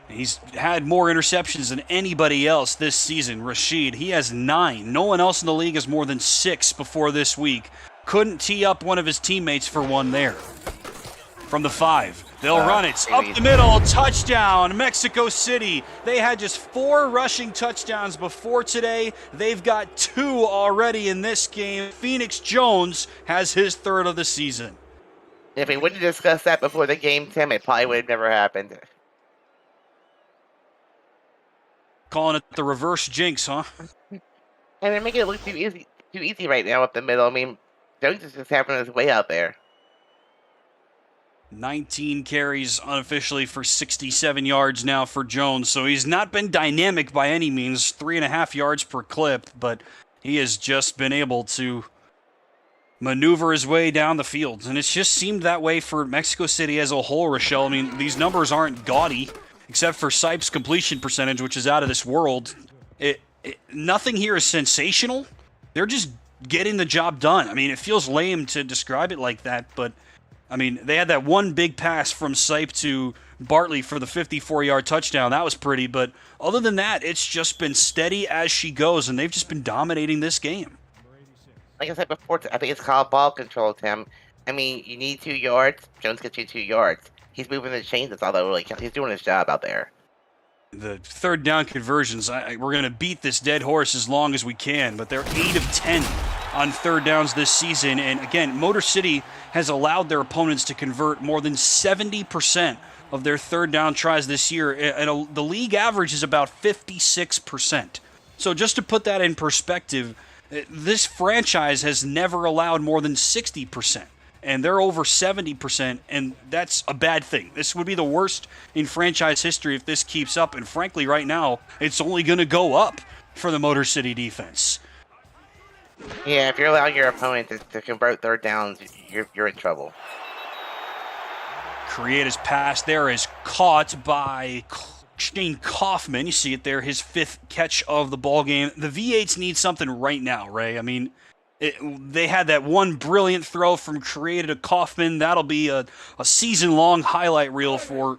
He's had more interceptions than anybody else this season. Rashid, he has 9. No one else in the league has more than 6 before this week. Couldn't tee up one of his teammates for one there. From the 5, they'll run it. Up the middle, touchdown, Mexico City. They had just 4 rushing touchdowns before today. They've got 2 already in this game. Phoenix Jones has his 3rd of the season. If we wouldn't have discussed that before the game, Tim, it probably would have never happened. Calling it the reverse jinx, huh? And they're making it look too easy right now up the middle. I mean, Jones is just having his way out there. 19 carries unofficially for 67 yards now for Jones, so he's not been dynamic by any means, 3.5 yards per clip, but he has just been able to maneuver his way down the field, and it's just seemed that way for Mexico City as a whole, Rochelle. I mean, these numbers aren't gaudy, except for Sipe's completion percentage, which is out of this world. Nothing here is sensational. They're just getting the job done. I mean, it feels lame to describe it like that, but I mean, they had that one big pass from Sipe to Bartley for the 54-yard touchdown. That was pretty, but other than that, it's just been steady as she goes, and they've just been dominating this game. Like I said before, I think it's called ball control, Tim. I mean, you need 2 yards. Jones gets you 2 yards. He's moving the chains. That's all that really counts. He's doing his job out there. The 3rd down conversions, we're going to beat this dead horse as long as we can, but they're 8 of 10 on 3rd downs this season. And again, Motor City has allowed their opponents to convert more than 70% of their 3rd down tries this year. And the league average is about 56%. So just to put that in perspective, this franchise has never allowed more than 60%. And they're over 70%, and that's a bad thing. This would be the worst in franchise history if this keeps up, and frankly, right now, it's only going to go up for the Motor City defense. Yeah, if you're allowing your opponent to convert 3rd downs, you're in trouble. Creative's pass there is caught by Shane Kaufman. You see it there, his 5th catch of the ball game. The V8s need something right now, Ray. I mean, they had that one brilliant throw from Creative to Kaufman. That'll be a season-long highlight reel for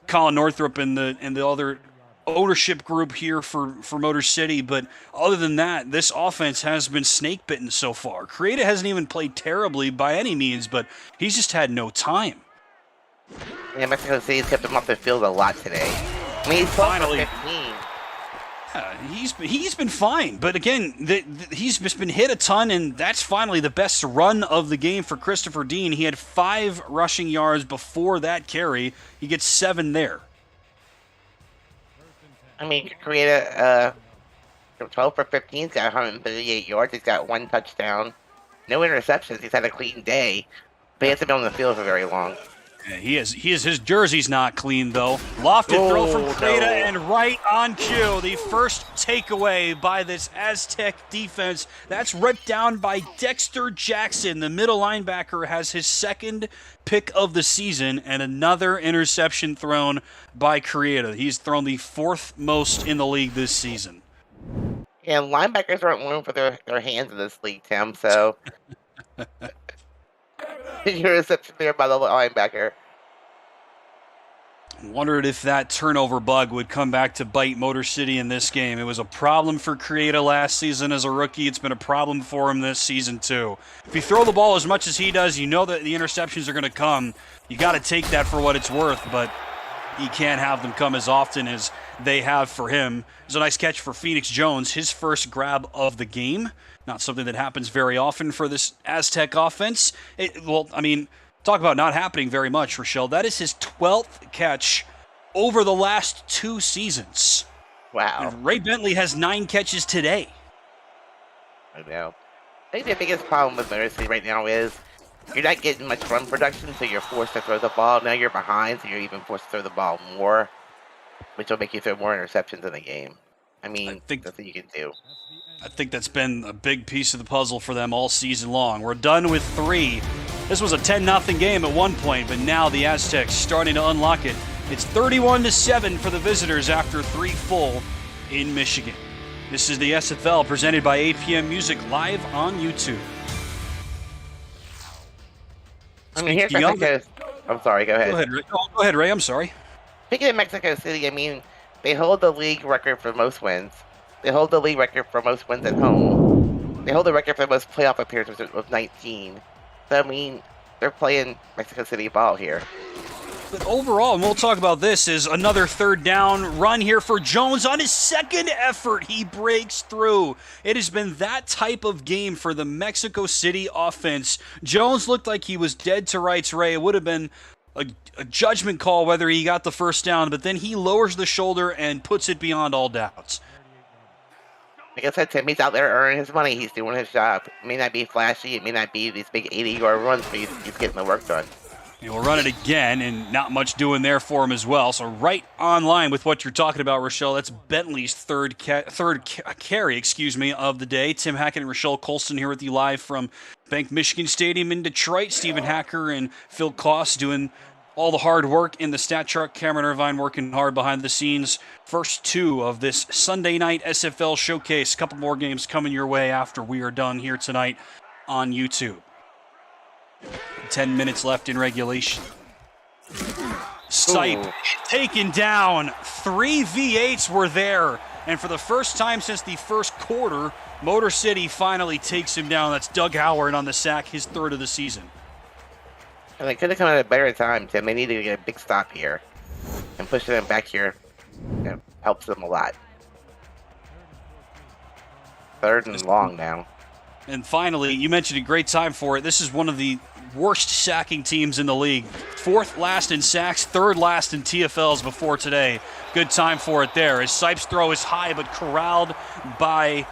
Colin Northrup and the other ownership group here for Motor City. But other than that, this offense has been snake-bitten so far. Creative hasn't even played terribly by any means, but he's just had no time. Yeah, Mexico City's kept him off the field a lot today. I mean, he's finally 15. He's been fine, but again, he's just been hit a ton, and that's finally the best run of the game for Christopher Dean. He had 5 rushing yards before that carry. He gets 7 there. I mean, Creative, 12 for 15, he's got 138 yards. He's got 1 touchdown, no interceptions. He's had a clean day, but he hasn't been on the field for very long. Yeah, his jersey's not clean, though. Lofted throw from Creta, and right on cue, the first takeaway by this Aztec defense. That's ripped down by Dexter Jackson. The middle linebacker has his 2nd pick of the season, and another interception thrown by Creta. He's thrown the 4th most in the league this season. Yeah, linebackers aren't known for their hands in this league, Tim, so... Interception there by the linebacker. Wondered if that turnover bug would come back to bite Motor City in this game. It was a problem for Creative last season as a rookie. It's been a problem for him this season too. If you throw the ball as much as he does, you know that the interceptions are going to come. You got to take that for what it's worth, but you can't have them come as often as they have for him. It was a nice catch for Phoenix Jones, his first grab of the game. Not something that happens very often for this Aztec offense. Talk about not happening very much, Rochelle. That is his 12th catch over the last 2 seasons. Wow. And Ray Bentley has 9 catches today. I know. I think the biggest problem with Motor City right now is you're not getting much run production, so you're forced to throw the ball. Now you're behind, so you're even forced to throw the ball more, which will make you throw more interceptions in the game. I mean, that's what you can do. I think that's been a big piece of the puzzle for them all season long. We're done with 3. This was a 10-0 game at one point, but now the Aztecs starting to unlock it. It's 31-7 for the visitors after 3 full in Michigan. This is the SFL presented by APM Music live on YouTube. I mean, here's Mexico. I'm sorry, go ahead. Go ahead, Ray. I'm sorry. Speaking of Mexico City, I mean, they hold the league record for most wins. They hold the league record for most wins at home. They hold the record for most playoff appearances with 19. So, I mean, they're playing Mexico City ball here. But overall, and we'll talk about this, is another 3rd down run here for Jones. On his 2nd effort, he breaks through. It has been that type of game for the Mexico City offense. Jones looked like he was dead to rights, Ray. It would have been a judgment call whether he got the 1st down, but then he lowers the shoulder and puts it beyond all doubts. Like I said, Tim, he's out there earning his money. He's doing his job. It may not be flashy. It may not be these big 80-yard runs, but he's getting the work done. He'll run it again, and not much doing there for him as well. So right on line with what you're talking about, Rochelle. That's Bentley's third carry, of the day. Tim Hackett and Rochelle Colston here with you live from Bank Michigan Stadium in Detroit. Stephen Hacker and Phil Koss doing all the hard work in the stat chart. Cameron Irvine working hard behind the scenes. First 2 of this Sunday night SFL showcase. A couple more games coming your way after we are done here tonight on YouTube. 10 minutes left in regulation. Sipe taken down. 3 V8s were there. And for the first time since the first quarter, Motor City finally takes him down. That's Doug Howard on the sack, his 3rd of the season. And they could have come at a better time, Tim. They need to get a big stop here. And pushing them back here helps them a lot. 3rd and long now. And finally, you mentioned a great time for it. This is one of the worst sacking teams in the league. 4th last in sacks, 3rd last in TFLs before today. Good time for it there. As Sipes' throw is high, but corralled by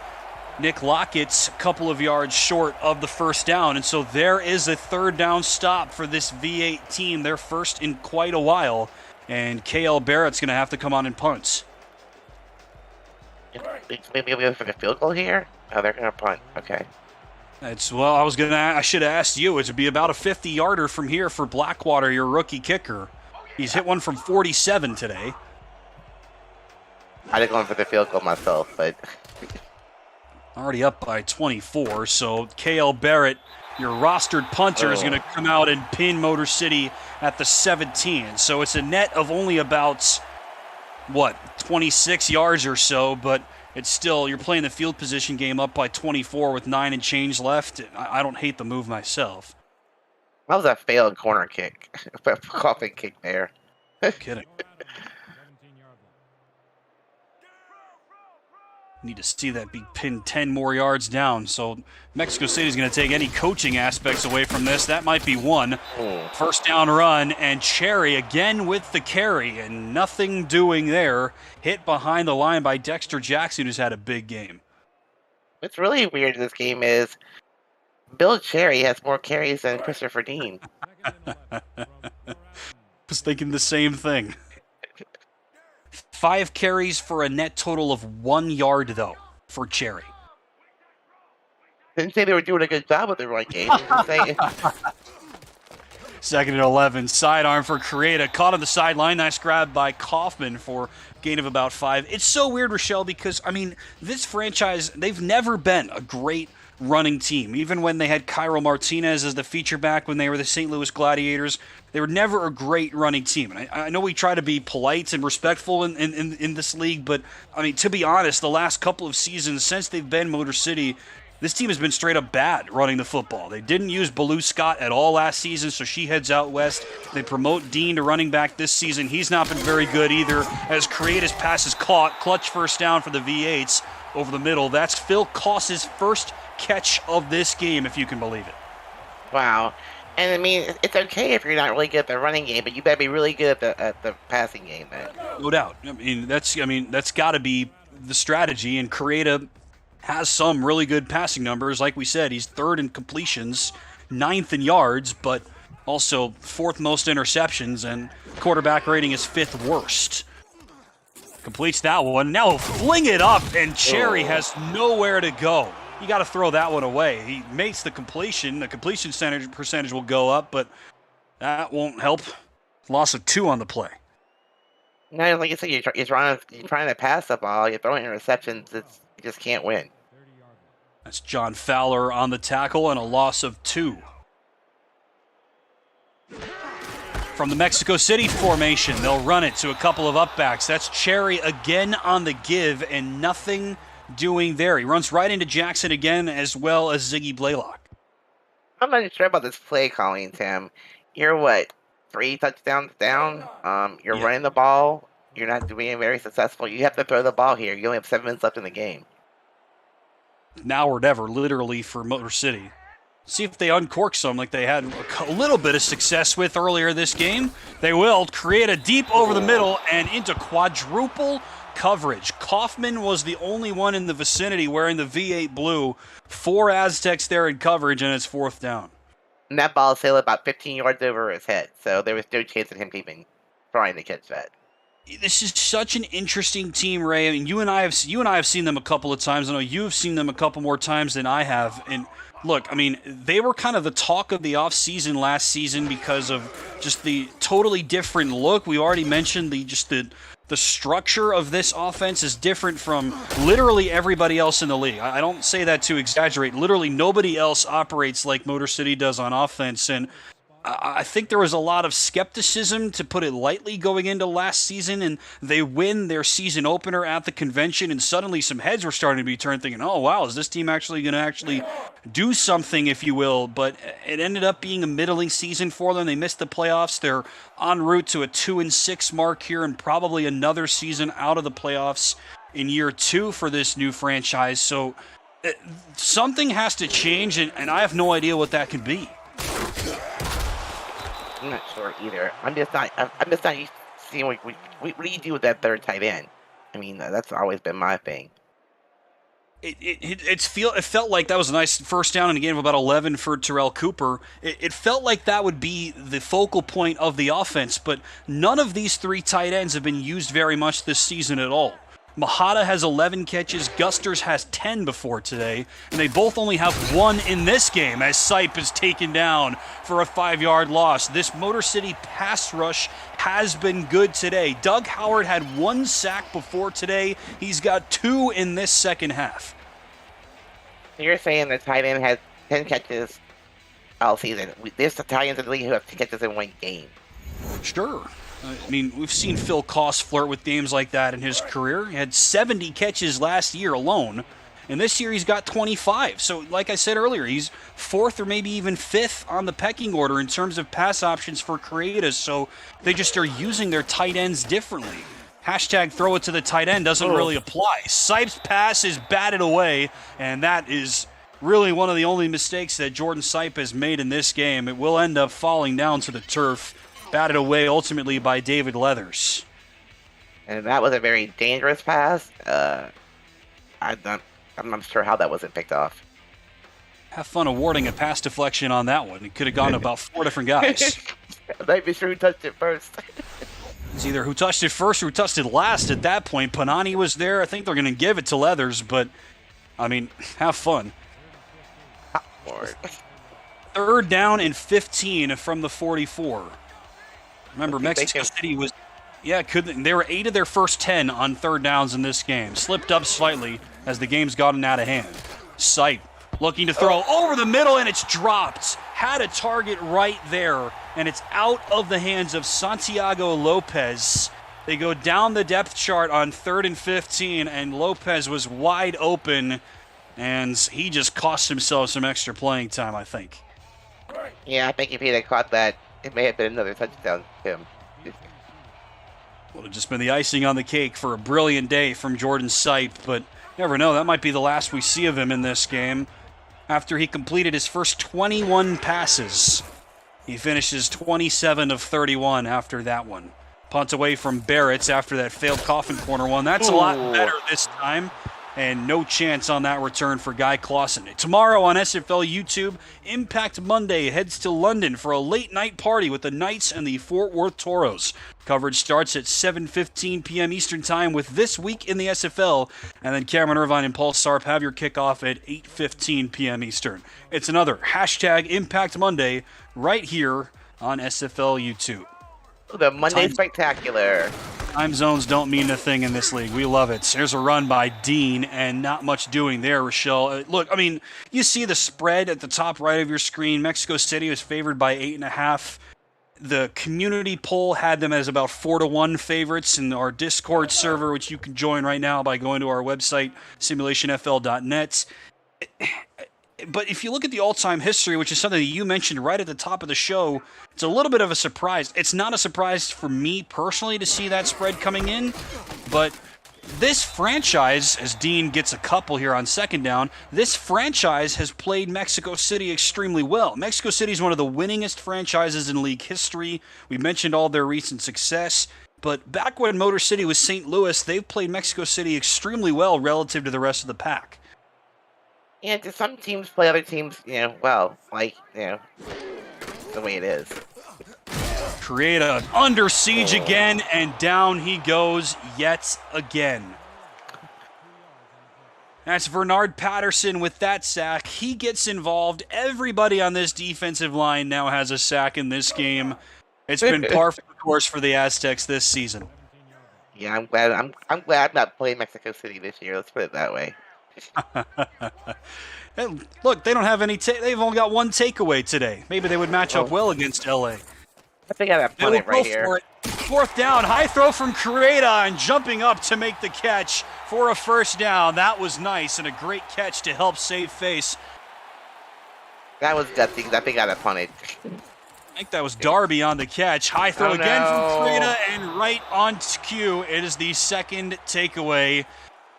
Nick Lockett's a couple of yards short of the 1st down. And so there is a 3rd down stop for this V8 team. Their first in quite a while. And KL Barrett's going to have to come on and punt. Maybe go for the field goal here? Oh, they're going to punt. Okay. I should have asked you. It would be about a 50-yarder from here for Blackwater, your rookie kicker. He's hit one from 47 today. I'd have gone for the field goal myself, but... Already up by 24, so KL Barrett, your rostered punter, is going to come out and pin Motor City at the 17. So it's a net of only about, 26 yards or so, but it's still, you're playing the field position game up by 24 with 9 and change left. I don't hate the move myself. That was a failed corner kick. Coughing kick there. Kidding. Need to see that be pinned 10 more yards down. So Mexico City is going to take any coaching aspects away from this. That might be one. 1st down run, and Cherry again with the carry, and nothing doing there. Hit behind the line by Dexter Jackson, who's had a big game. What's really weird in this game is Bill Cherry has more carries than Christopher Dean. Was thinking the same thing. 5 carries for a net total of 1 yard, though, for Cherry. Didn't say they were doing a good job with the run game. 2nd and 11. Sidearm for Creata. Caught on the sideline. Nice grab by Kaufman for gain of about 5. It's so weird, Rochelle, because, this franchise, they've never been a great running team. Even when they had Cairo Martinez as the feature back when they were the St. Louis Gladiators, they were never a great running team. And I know we try to be polite and respectful in this league, but, to be honest, the last couple of seasons since they've been Motor City, this team has been straight up bad running the football. They didn't use Baloo Scott at all last season, so she heads out west. They promote Dean to running back this season. He's not been very good either, as Creata's pass is caught. Clutch 1st down for the V8s over the middle. That's Phil Koss's first catch of this game, if you can believe it. Wow. And I mean, it's okay if you're not really good at the running game, but you better be really good at the passing game, man. No doubt. I mean, that's got to be the strategy. And Correa has some really good passing numbers. Like we said, he's 3rd in completions, 9th in yards, but also 4th most interceptions, and quarterback rating is 5th worst. Completes that one. Now fling it up, and Cherry has nowhere to go. You got to throw that one away. He makes the completion. The completion percentage will go up, but that won't help. Loss of 2 on the play. No, like you said, you're trying to pass the ball. You're throwing interceptions. You just can't win. That's John Fowler on the tackle, and a loss of 2. From the Mexico City formation, they'll run it to a couple of upbacks. That's Cherry again on the give, and nothing doing there. He runs right into Jackson again, as well as Ziggy Blaylock. I'm not sure about this play calling, Tim. You're what, 3 touchdowns down? You're running the ball. You're not being very successful. You have to throw the ball here. You only have 7 minutes left in the game. Now or never, literally, for Motor City. See if they uncork some like they had a little bit of success with earlier this game. They will create a deep over the middle and into quadruple coverage. Kaufman was the only one in the vicinity wearing the V8 blue. 4 Aztecs there in coverage, and it's 4th down. And that ball sailed about 15 yards over his head, so there was no chance of him even trying to catch that. This is such an interesting team, Ray. I mean, you and I have seen them a couple of times. I know you've seen them a couple more times than I have. And look, I mean, they were kind of the talk of the offseason last season because of just the totally different look. We already mentioned the structure of this offense is different from literally everybody else in the league. I don't say that to exaggerate. Literally nobody else operates like Motor City does on offense, and I think there was a lot of skepticism, to put it lightly, going into last season, and they win their season opener at the convention, and suddenly some heads were starting to be turned, thinking, oh, wow, is this team actually going to do something, if you will? But it ended up being a middling season for them. They missed the playoffs. They're en route to a 2-6 mark here, and probably another season out of the playoffs in year 2 for this new franchise. So something has to change, and I have no idea what that could be. I'm not sure either. I'm just not used to seeing what do you do with that 3rd tight end? I mean, that's always been my thing. It felt like that was a nice first down in a game of about 11 for Terrell Cooper. It felt like that would be the focal point of the offense, but none of these 3 tight ends have been used very much this season at all. Mahata has 11 catches, Gusters has 10 before today, and they both only have 1 in this game as Sipe is taken down for a 5-yard loss. This Motor City pass rush has been good today. Doug Howard had 1 sack before today. He's got 2 in this second half. You're saying the tight end has 10 catches all season. There's the tight ends in the league who have 10 catches in 1 game. Sure. I mean, we've seen Phil Koss flirt with games like that in his career. He had 70 catches last year alone, and this year he's got 25. So, like I said earlier, he's 4th or maybe even 5th on the pecking order in terms of pass options for creators. So they just are using their tight ends differently. Hashtag throw it to the tight end doesn't really apply. Sipe's pass is batted away, and that is really one of the only mistakes that Jordan Sipe has made in this game. It will end up falling down to the turf. Batted away ultimately by David Leathers. And that was a very dangerous pass. I'm not sure how that wasn't picked off. Have fun awarding a pass deflection on that one. It could have gone to about 4 different guys. I'm not even sure who touched it first. It's either who touched it first or who touched it last at that point. Panani was there. I think they're going to give it to Leathers, but, I mean, have fun. Lord. 3rd down and 15 from the 44. Remember, Mexico City was, they were 8 of their first 10 on 3rd downs in this game. Slipped up slightly as the game's gotten out of hand. Sipe looking to throw over the middle, and it's dropped. Had a target right there, and it's out of the hands of Santiago Lopez. They go down the depth chart on 3rd and 15, and Lopez was wide open, and he just cost himself some extra playing time, I think. Yeah, I think if he had caught that, it may have been another touchdown to him. Would have just been the icing on the cake for a brilliant day from Jordan Sipe, but never know, that might be the last we see of him in this game after he completed his first 21 passes He finishes 27 of 31 after that one. Punt away from Barrett's after that failed coffin corner one. That's a lot better this time. And no chance on that return for Guy Clausen. Tomorrow on SFL YouTube, Impact Monday heads to London for a late night party with the Knights and the Fort Worth Toros. Coverage starts at 7:15 p.m. Eastern Time with This Week in the SFL. And then Cameron Irvine and Paul Sarp have your kickoff at 8:15 p.m. Eastern. It's another hashtag Impact Monday right here on SFL YouTube. The Monday Spectacular. Time zones don't mean a thing in this league. We love it. There's a run by Dean, and not much doing there, Rochelle. Look, I mean, you see the spread at the top right of your screen. Mexico City was favored by 8.5. The community poll had them as about 4-1 favorites in our Discord server, which you can join right now by going to our website, simulationfl.net. But if you look at the all-time history, which is something that you mentioned right at the top of the show, it's a little bit of a surprise. It's not a surprise for me personally to see that spread coming in, but this franchise, as Dean gets a couple here on second down, this franchise has played Mexico City extremely well. Mexico City is one of the winningest franchises in league history. We mentioned all their recent success, but back when Motor City was St. Louis, they've played Mexico City extremely well relative to the rest of the pack. Yeah, just some teams play other teams, well, the way it is. Creata under siege again, and down he goes yet again. That's Bernard Patterson with that sack. He gets involved. Everybody on this defensive line now has a sack in this game. It's been par for the course for the Aztecs this season. Yeah, I'm glad I'm not playing Mexico City this year. Let's put it that way. And look, they don't have any. They've only got one takeaway today. Maybe they would match up well against LA. I think I have it right here. Fourth down, high throw from Creata, and jumping up to make the catch for a first down. That was nice and a great catch to help save face. That was gutsy. I think I got punted. I think that was Darby on the catch. High throw again from Creata, and right on cue. It is the second takeaway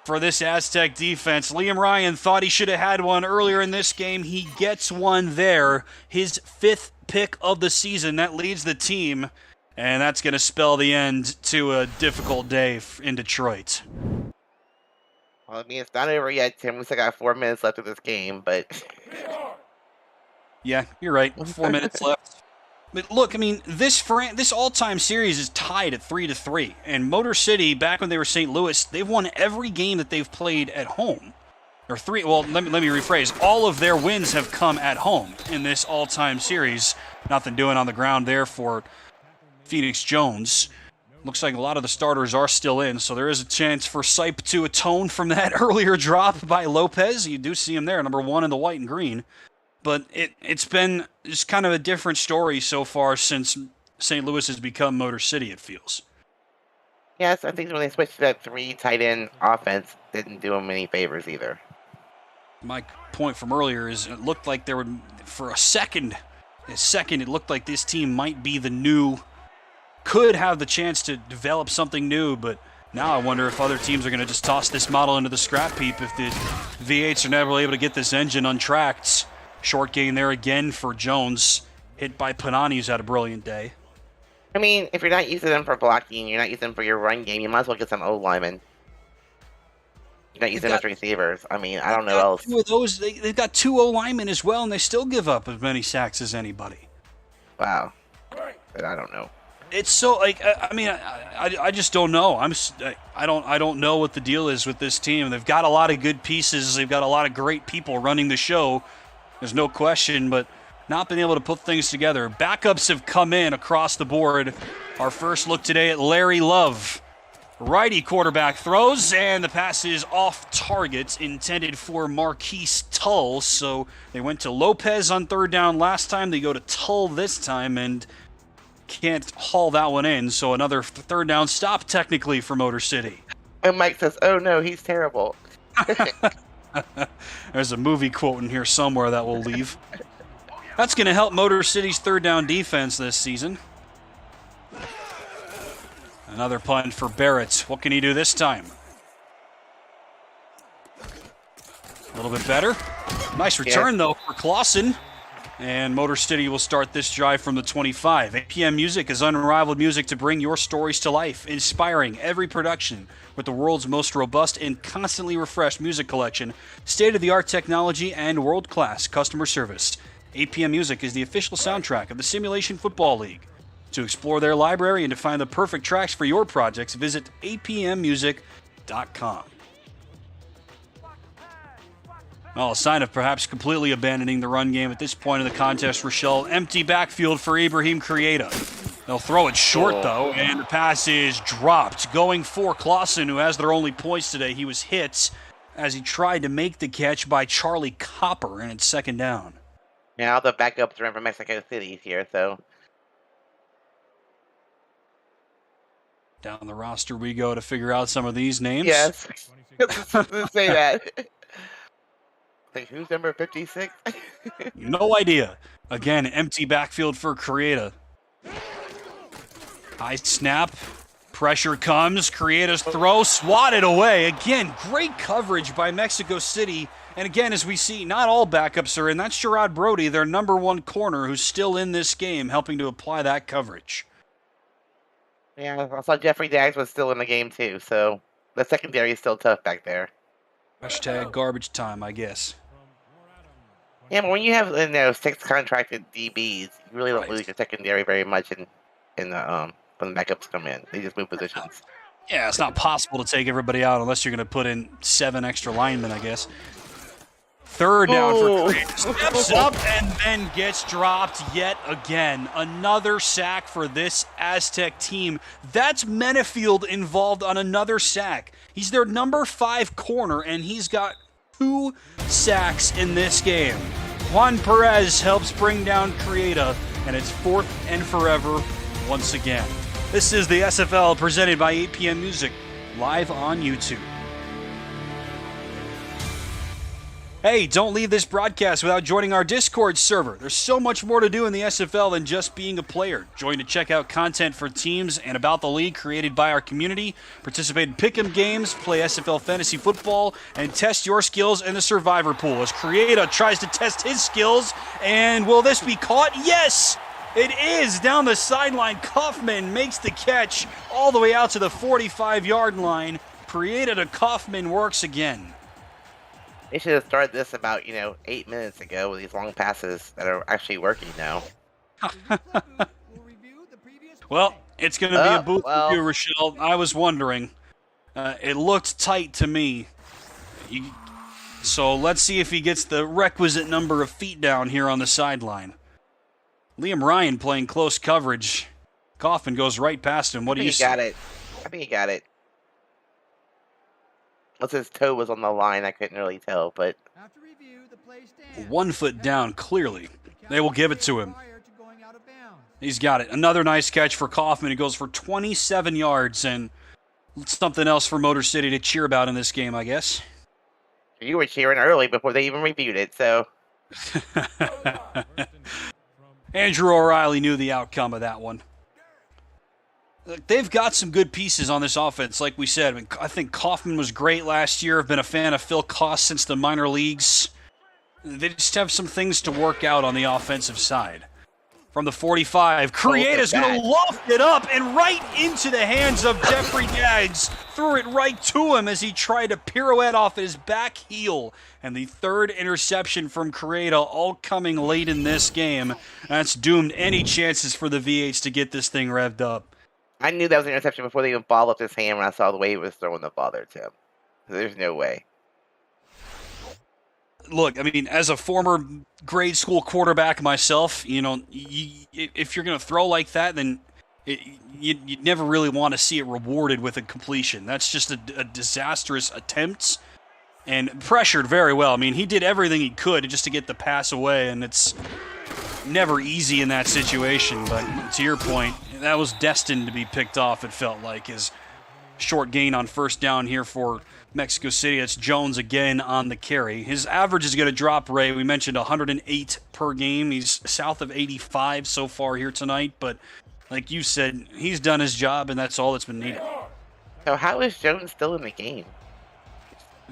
for this Aztec defense. Liam Ryan thought he should have had one earlier in this game. He gets one there. His 5th pick of the season. That leads the team, and that's going to spell the end to a difficult day in Detroit. Well, I mean, it's not over yet, Tim. We still got 4 minutes left of this game, but... Yeah, you're right. 4 minutes left. But look, I mean, this all-time series is tied at 3-3, and Motor City, back when they were St. Louis, they've won every game that they've played at home. Or three. Well, let me rephrase. All of their wins have come at home in this all-time series. Nothing doing on the ground there for Phoenix Jones. Looks like a lot of the starters are still in, so there is a chance for Sipe to atone from that earlier drop by Lopez. You do see him there, number 1 in the white and green. But it's been just kind of a different story so far since St. Louis has become Motor City, it feels. Yes, I think when they switched to that 3 tight end offense, didn't do them any favors either. My point from earlier is it looked like there would, for a second, it looked like this team might be the new, could have the chance to develop something new, but now I wonder if other teams are going to just toss this model into the scrap heap if the V8s are never able to get this engine untracked. Short gain there again for Jones. Hit by Panani, who's had a brilliant day. I mean, if you're not using them for blocking, you're not using them for your run game, you might as well get some O-linemen. You're not using them as receivers. I mean, I don't know else. Two of those, they've got 2 O-linemen as well, and they still give up as many sacks as anybody. Wow. But I don't know. It's so, like, I mean, I just don't know. I don't know what the deal is with this team. They've got a lot of good pieces. They've got a lot of great people running the show. There's no question, but not been able to put things together. Backups have come in across the board. Our first look today at Larry Love. Righty quarterback throws, and the pass is off target, intended for Marquise Tull. So they went to Lopez on 3rd down last time. They go to Tull this time, and can't haul that one in. So another 3rd down stop, technically, for Motor City. And Mike says, oh no, he's terrible. There's a movie quote in here somewhere that we'll leave. That's going to help Motor City's 3rd down defense this season. Another punt for Barrett. What can he do this time? A little bit better. Nice return, though, for Clausen. And Motor City will start this drive from the 25. APM Music is unrivaled music to bring your stories to life, inspiring every production with the world's most robust and constantly refreshed music collection, state-of-the-art technology, and world-class customer service. APM Music is the official soundtrack of the Simulation Football League. To explore their library and to find the perfect tracks for your projects, visit apmmusic.com. Well, a sign of perhaps completely abandoning the run game at this point in the contest, Rochelle. Empty backfield for Ibrahim Krieta. They'll throw it short, though, and the pass is dropped. Going for Clausen, who has their only points today. He was hit as he tried to make the catch by Charlie Copper, and it's second down. Now the backups are in from Mexico City here, so... Down the roster we go to figure out some of these names. Yes. Let's say that. Like, who's number 56? No idea. Again, empty backfield for Krieta. High snap. Pressure comes. Krieta's throw. Swatted away. Again, great coverage by Mexico City. And again, as we see, not all backups are in. That's Sherrod Brody, their number one corner, who's still in this game, helping to apply that coverage. Yeah, I saw Jeffrey Daggs was still in the game, too. So the secondary is still tough back there. Hashtag garbage time, I guess. Yeah, but when you have 6 contracted DBs, you really don't lose your secondary very much when the backups come in. They just move positions. Yeah, it's not possible to take everybody out unless you're going to put in 7 extra linemen, I guess. Third down for Krieta. Steps up and then gets dropped yet again. Another sack for this Aztec team. That's Menefield involved on another sack. He's their number 5 corner, and he's got 2 sacks in this game. Juan Perez helps bring down Krieta, and it's 4th and forever once again. This is the SFL presented by APM Music, live on YouTube. Hey, don't leave this broadcast without joining our Discord server. There's so much more to do in the SFL than just being a player. Join to check out content for teams and about the league created by our community, participate in pick'em games, play SFL fantasy football, and test your skills in the survivor pool. As Krieta tries to test his skills, and will this be caught? Yes! It is! Down the sideline, Kaufman makes the catch all the way out to the 45-yard line. Krieta to Kaufman works again. They should have started this about, 8 minutes ago with these long passes that are actually working now. Well, it's going to be a booth for you, Rochelle. I was wondering. It looked tight to me. So let's see if he gets the requisite number of feet down here on the sideline. Liam Ryan playing close coverage. Kaufman goes right past him. What do you see? I think he got it. Unless his toe was on the line, I couldn't really tell, but... 1 foot down, clearly. They will give it to him. He's got it. Another nice catch for Kaufman. He goes for 27 yards, and something else for Motor City to cheer about in this game, I guess. You were cheering early before they even reviewed it, so... Andrew O'Reilly knew the outcome of that one. They've got some good pieces on this offense, like we said. I think Kaufman was great last year. I've been a fan of Phil Koss since the minor leagues. They just have some things to work out on the offensive side. From the 45, Krieta's going to loft it up and right into the hands of Jeffrey Daggs. Threw it right to him as he tried to pirouette off his back heel. And the 3rd interception from Krieta, all coming late in this game. That's doomed any chances for the V8s to get this thing revved up. I knew that was an interception before they even balled up his hand when I saw the way he was throwing the ball there to him. There's no way. Look, I mean, as a former grade school quarterback myself, if you're going to throw like that, then you'd never really want to see it rewarded with a completion. That's just a disastrous attempt and pressured very well. I mean, he did everything he could just to get the pass away, and it's never easy in that situation. But to your point, that was destined to be picked off, it felt like. His short gain on first down here for Mexico City. It's Jones again on the carry. His average is going to drop, Ray. We mentioned 108 per game. He's south of 85 so far here tonight. But like you said, he's done his job, and that's all that's been needed. So how is Jones still in the game?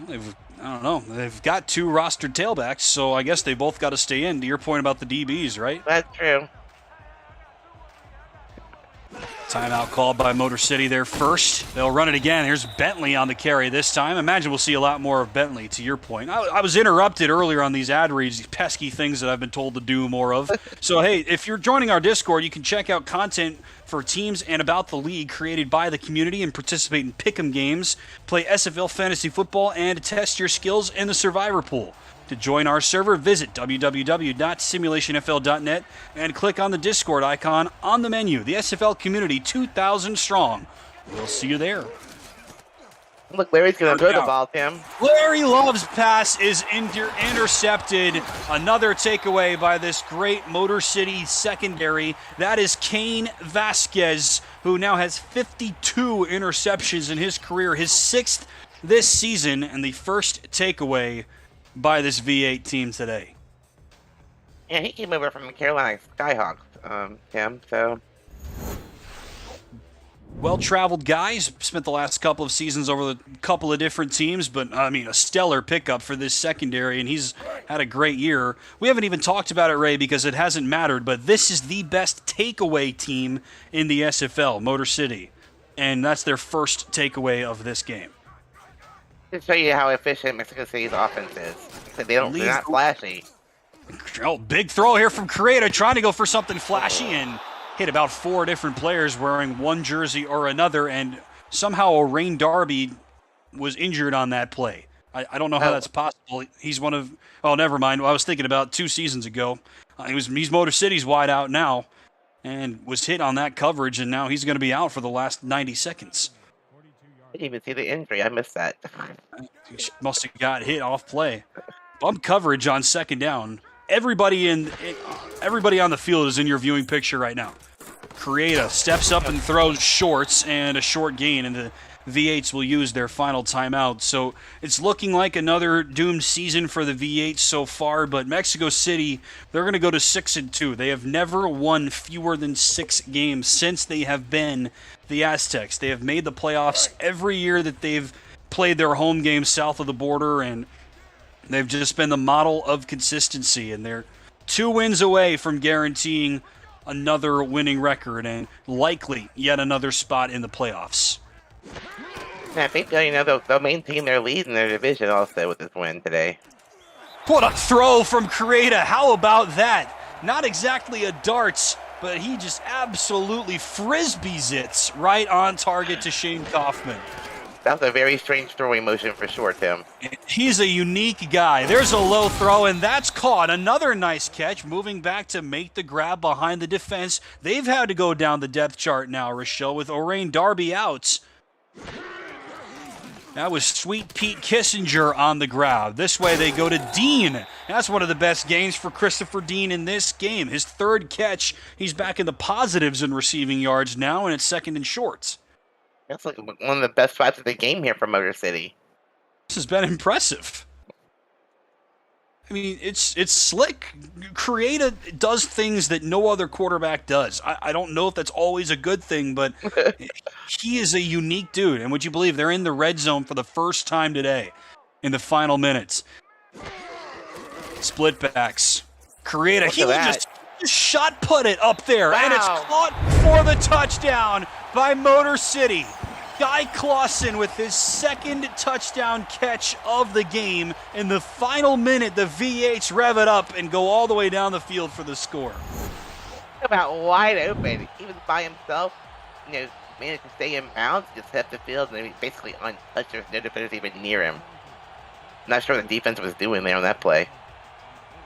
They've I don't know. They've got 2 rostered tailbacks, so I guess they both got to stay in. To your point about the DBs, right? That's true. Timeout called by Motor City there first. They'll run it again. Here's Bentley on the carry this time. Imagine we'll see a lot more of Bentley, to your point. I was interrupted earlier on these ad reads, these pesky things that I've been told to do more of. So, hey, if you're joining our Discord, you can check out content for teams and about the league created by the community and participate in pick'em games, play SFL fantasy football, and test your skills in the Survivor Pool. To join our server, visit www.simulationfl.net and click on the Discord icon on the menu. The SFL community, 2,000 strong. We'll see you there. Look, Larry's going to throw the ball, Tim. Larry Love's pass is intercepted. Another takeaway by this great Motor City secondary. That is Kane Vasquez, who now has 52 interceptions in his career, his 6th this season, and the first takeaway by this V8 team today. Yeah, he came over from the Carolina Skyhawks, Tim, so... Well-traveled guys, spent the last couple of seasons over a couple of different teams, but, I mean, a stellar pickup for this secondary, and he's had a great year. We haven't even talked about it, Ray, because it hasn't mattered, but this is the best takeaway team in the SFL, Motor City, and that's their first takeaway of this game. To show you how efficient Mexico City's offense is. They're not flashy. Oh, big throw here from Creator, trying to go for something flashy and hit about 4 different players wearing one jersey or another, and somehow O'Rain Darby was injured on that play. I don't know how that's possible. He's one of... Oh, never mind. I was thinking about 2 seasons ago. He's Motor City's wide out now and was hit on that coverage, and now he's going to be out for the last 90 seconds. I didn't even see the injury. I missed that. He must have got hit off play. Bump coverage on second down. Everybody on the field is in your viewing picture right now. Creata steps up and throws shorts and a short gain, and the V8s will use their final timeout. So it's looking like another doomed season for the V8s so far, but Mexico City, they're going to go to 6-2. They have never won fewer than 6 games since they have been the Aztecs. They have made the playoffs every year that they've played their home games south of the border, and they've just been the model of consistency, and they're 2 wins away from guaranteeing another winning record and likely yet another spot in the playoffs. I think they'll maintain their lead in their division also with this win today. What a throw from Creata. How about that? Not exactly a darts, but he just absolutely frisbees it right on target to Shane Kaufman. That was a very strange throwing motion for sure, Tim. He's a unique guy. There's a low throw, and that's caught. Another nice catch, moving back to make the grab behind the defense. They've had to go down the depth chart now, Rochelle, with O'Rain Darby out. That was Sweet Pete Kissinger on the grab. This way they go to Dean. That's one of the best gains for Christopher Dean in this game. His 3rd catch. He's back in the positives in receiving yards now, and it's 2nd and short. That's like one of the best spots of the game here for Motor City. This has been impressive. I mean, it's slick. Creata does things that no other quarterback does. I don't know if that's always a good thing, but he is a unique dude. And would you believe they're in the red zone for the first time today in the final minutes. Split backs. Creata, he just shot put it up there, and it's caught for the touchdown by Motor City. Guy Clausen with his 2nd touchdown catch of the game. In the final minute, the V8s rev it up and go all the way down the field for the score. About wide open, even by himself, managed to stay in bounds, just hit the field, and basically untouched. There's no defenders even near him. Not sure what the defense was doing there on that play.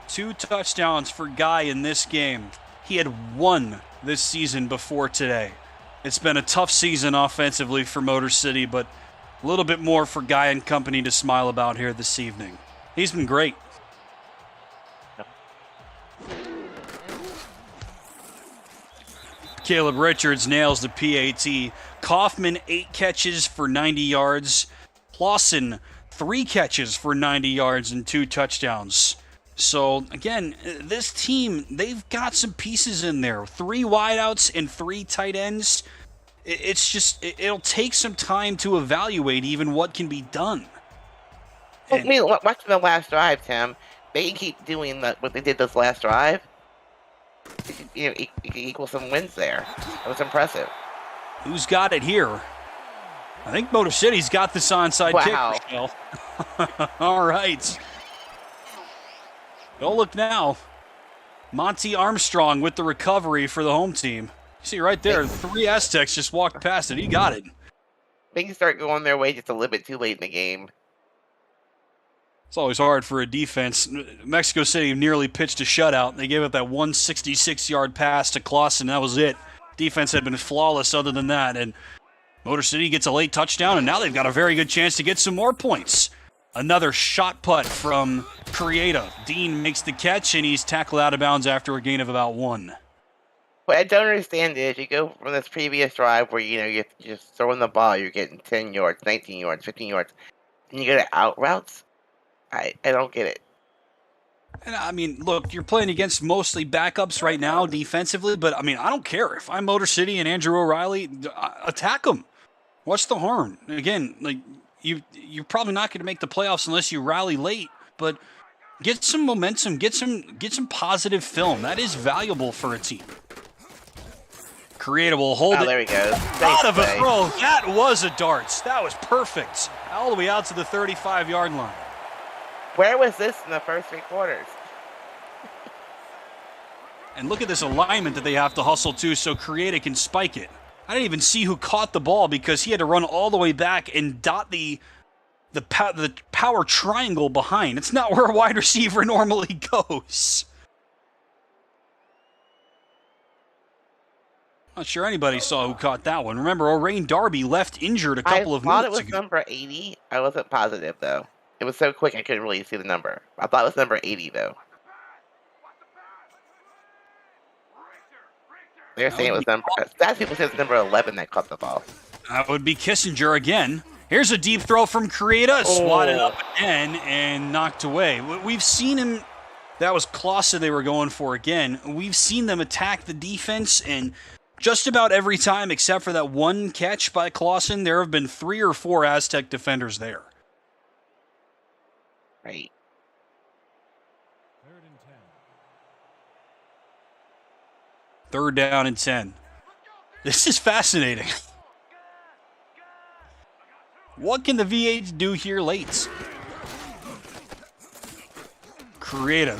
2 touchdowns for Guy in this game. He had 1 this season before today. It's been a tough season offensively for Motor City, but a little bit more for Guy and company to smile about here this evening. He's been great. Caleb Richards nails the PAT. Kaufman, 8 catches for 90 yards. Clausen, 3 catches for 90 yards and 2 touchdowns. So, again, this team, they've got some pieces in there. 3 wideouts and 3 tight ends. It's just, it'll take some time to evaluate even what can be done. I mean, watching the last drive, Tim, they can keep doing what they did this last drive. They could, equal some wins there. That was impressive. Who's got it here? I think Motor City's got this onside kick, Michelle. All right. Go look now. Monty Armstrong with the recovery for the home team. You see right there, 3 Aztecs just walked past it. He got it. Things start going their way just a little bit too late in the game. It's always hard for a defense. Mexico City nearly pitched a shutout. They gave up that 166-yard pass to Clausen. That was it. Defense had been flawless other than that. And Motor City gets a late touchdown, and now they've got a very good chance to get some more points. Another shot put from Creata. Dean makes the catch, and he's tackled out of bounds after a gain of about 1. What I don't understand is you go from this previous drive where, you're just throwing the ball, you're getting 10 yards, 19 yards, 15 yards, and you go to out routes? I don't get it. And I mean, look, you're playing against mostly backups right now defensively, but I mean, I don't care. If I'm Motor City and Andrew O'Reilly, attack them. What's the harm? Again, like you're probably not going to make the playoffs unless you rally late, but get some momentum, get some positive film. That is valuable for a team. Creata will hold it. There we go. Out of a throw. That was a darts. That was perfect. All the way out to the 35-yard line. Where was this in the first 3 quarters? And look at this alignment that they have to hustle to so Creata can spike it. I didn't even see who caught the ball because he had to run all the way back and dot the power triangle behind. It's not where a wide receiver normally goes. Not sure anybody saw who caught that one. Remember, Orain Darby left injured a couple of minutes ago. I thought it was number 80. I wasn't positive, though. It was so quick I couldn't really see the number. I thought it was number 80, though. They're saying it was number... Stats people say it's number 11 that caught the ball. That would be Kissinger again. Here's a deep throw from Creata. Swatted up again and knocked away. We've seen him... That was Clausen they were going for again. We've seen them attack the defense, and just about every time, except for that one catch by Clausen, there have been 3 or 4 Aztec defenders there. Right. 3rd down and 10. This is fascinating. What can the V8 do here late? Creata.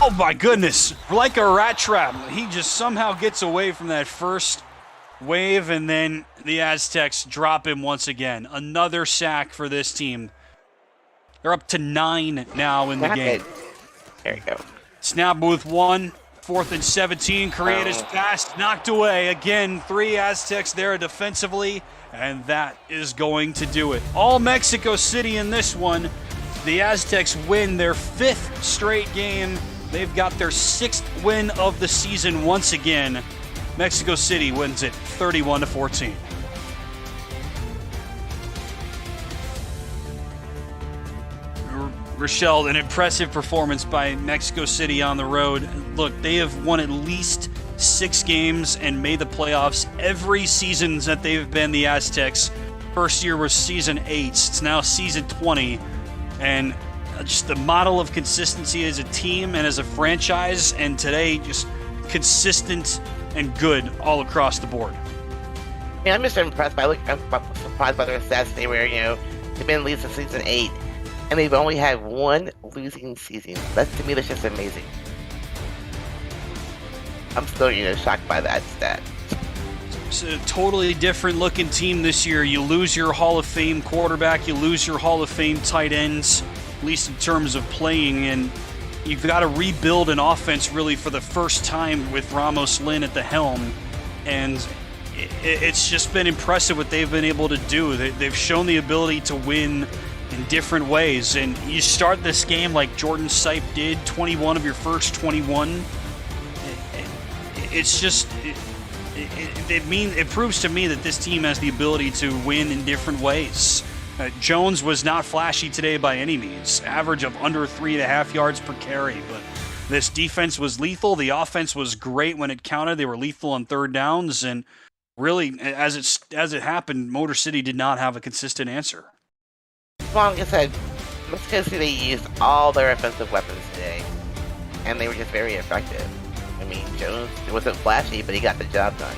Oh my goodness. Like a rat trap. He just somehow gets away from that first wave, and then the Aztecs drop him once again. Another sack for this team. They're up to 9 now in the game. There you go. Snap with 1. 4th and 17. Creata's pass knocked away. Again, 3 Aztecs there defensively, and that is going to do it. All Mexico City in this one. The Aztecs win their 5th straight game. They've got their 6th win of the season once again. Mexico City wins it 31-14. Rochelle, an impressive performance by Mexico City on the road. Look, they have won at least 6 games and made the playoffs every season that they've been the Aztecs. First year was season 8. It's now season 20. And just the model of consistency as a team and as a franchise, and today just consistent and good all across the board. Yeah, I'm just impressed by I'm surprised by their stats. They were, they've been at least in season 8. And they've only had 1 losing season. To me, that's just amazing. I'm still, shocked by that stat. It's a totally different looking team this year. You lose your Hall of Fame quarterback, you lose your Hall of Fame tight ends, at least in terms of playing, and you've got to rebuild an offense really for the first time with Ramos Lynn at the helm. And it's just been impressive what they've been able to do. They've shown the ability to win in different ways, and you start this game like Jordan Sipe did, 21 of your first 21. It's just it proves to me that this team has the ability to win in different ways. Jones was not flashy today by any means, average of under 3.5 yards per carry, but this defense was lethal. The offense was great when it counted. They were lethal on 3rd downs, and really, as it happened, Motor City did not have a consistent answer. Well, like I said, Mexico City used all their offensive weapons today, and they were just very effective. I mean, Jones, it wasn't flashy, but he got the job done.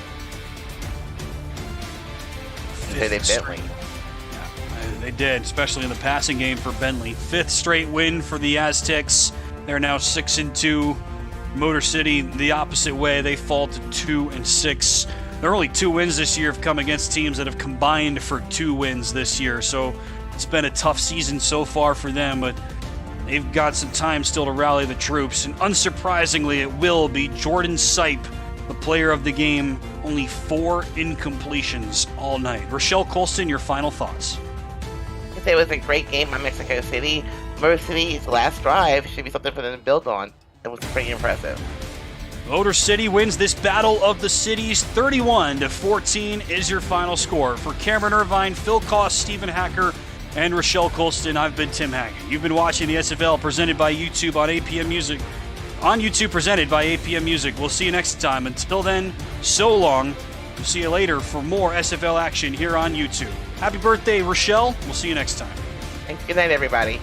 So they Bentley. They did, especially in the passing game for Bentley. 5th straight win for the Aztecs. They're now 6-2. Motor City the opposite way. They fall to 2-6. Their only 2 wins this year have come against teams that have combined for 2 wins this year. So it's been a tough season so far for them, but they've got some time still to rally the troops. And unsurprisingly, it will be Jordan Sipe, the player of the game. Only 4 incompletions all night. Rochelle Colston, your final thoughts. It was a great game by Mexico City. Motor City's last drive should be something for them to build on. It was pretty impressive. Motor City wins this Battle of the Cities. 31-14 is your final score. For Cameron Irvine, Phil Koss, Stephen Hacker, and Rochelle Colston, I've been Tim Hagen. You've been watching the SFL presented by YouTube on APM Music. On YouTube presented by APM Music. We'll see you next time. Until then, so long. We'll see you later for more SFL action here on YouTube. Happy birthday, Rochelle. We'll see you next time. Thanks. Good night, everybody.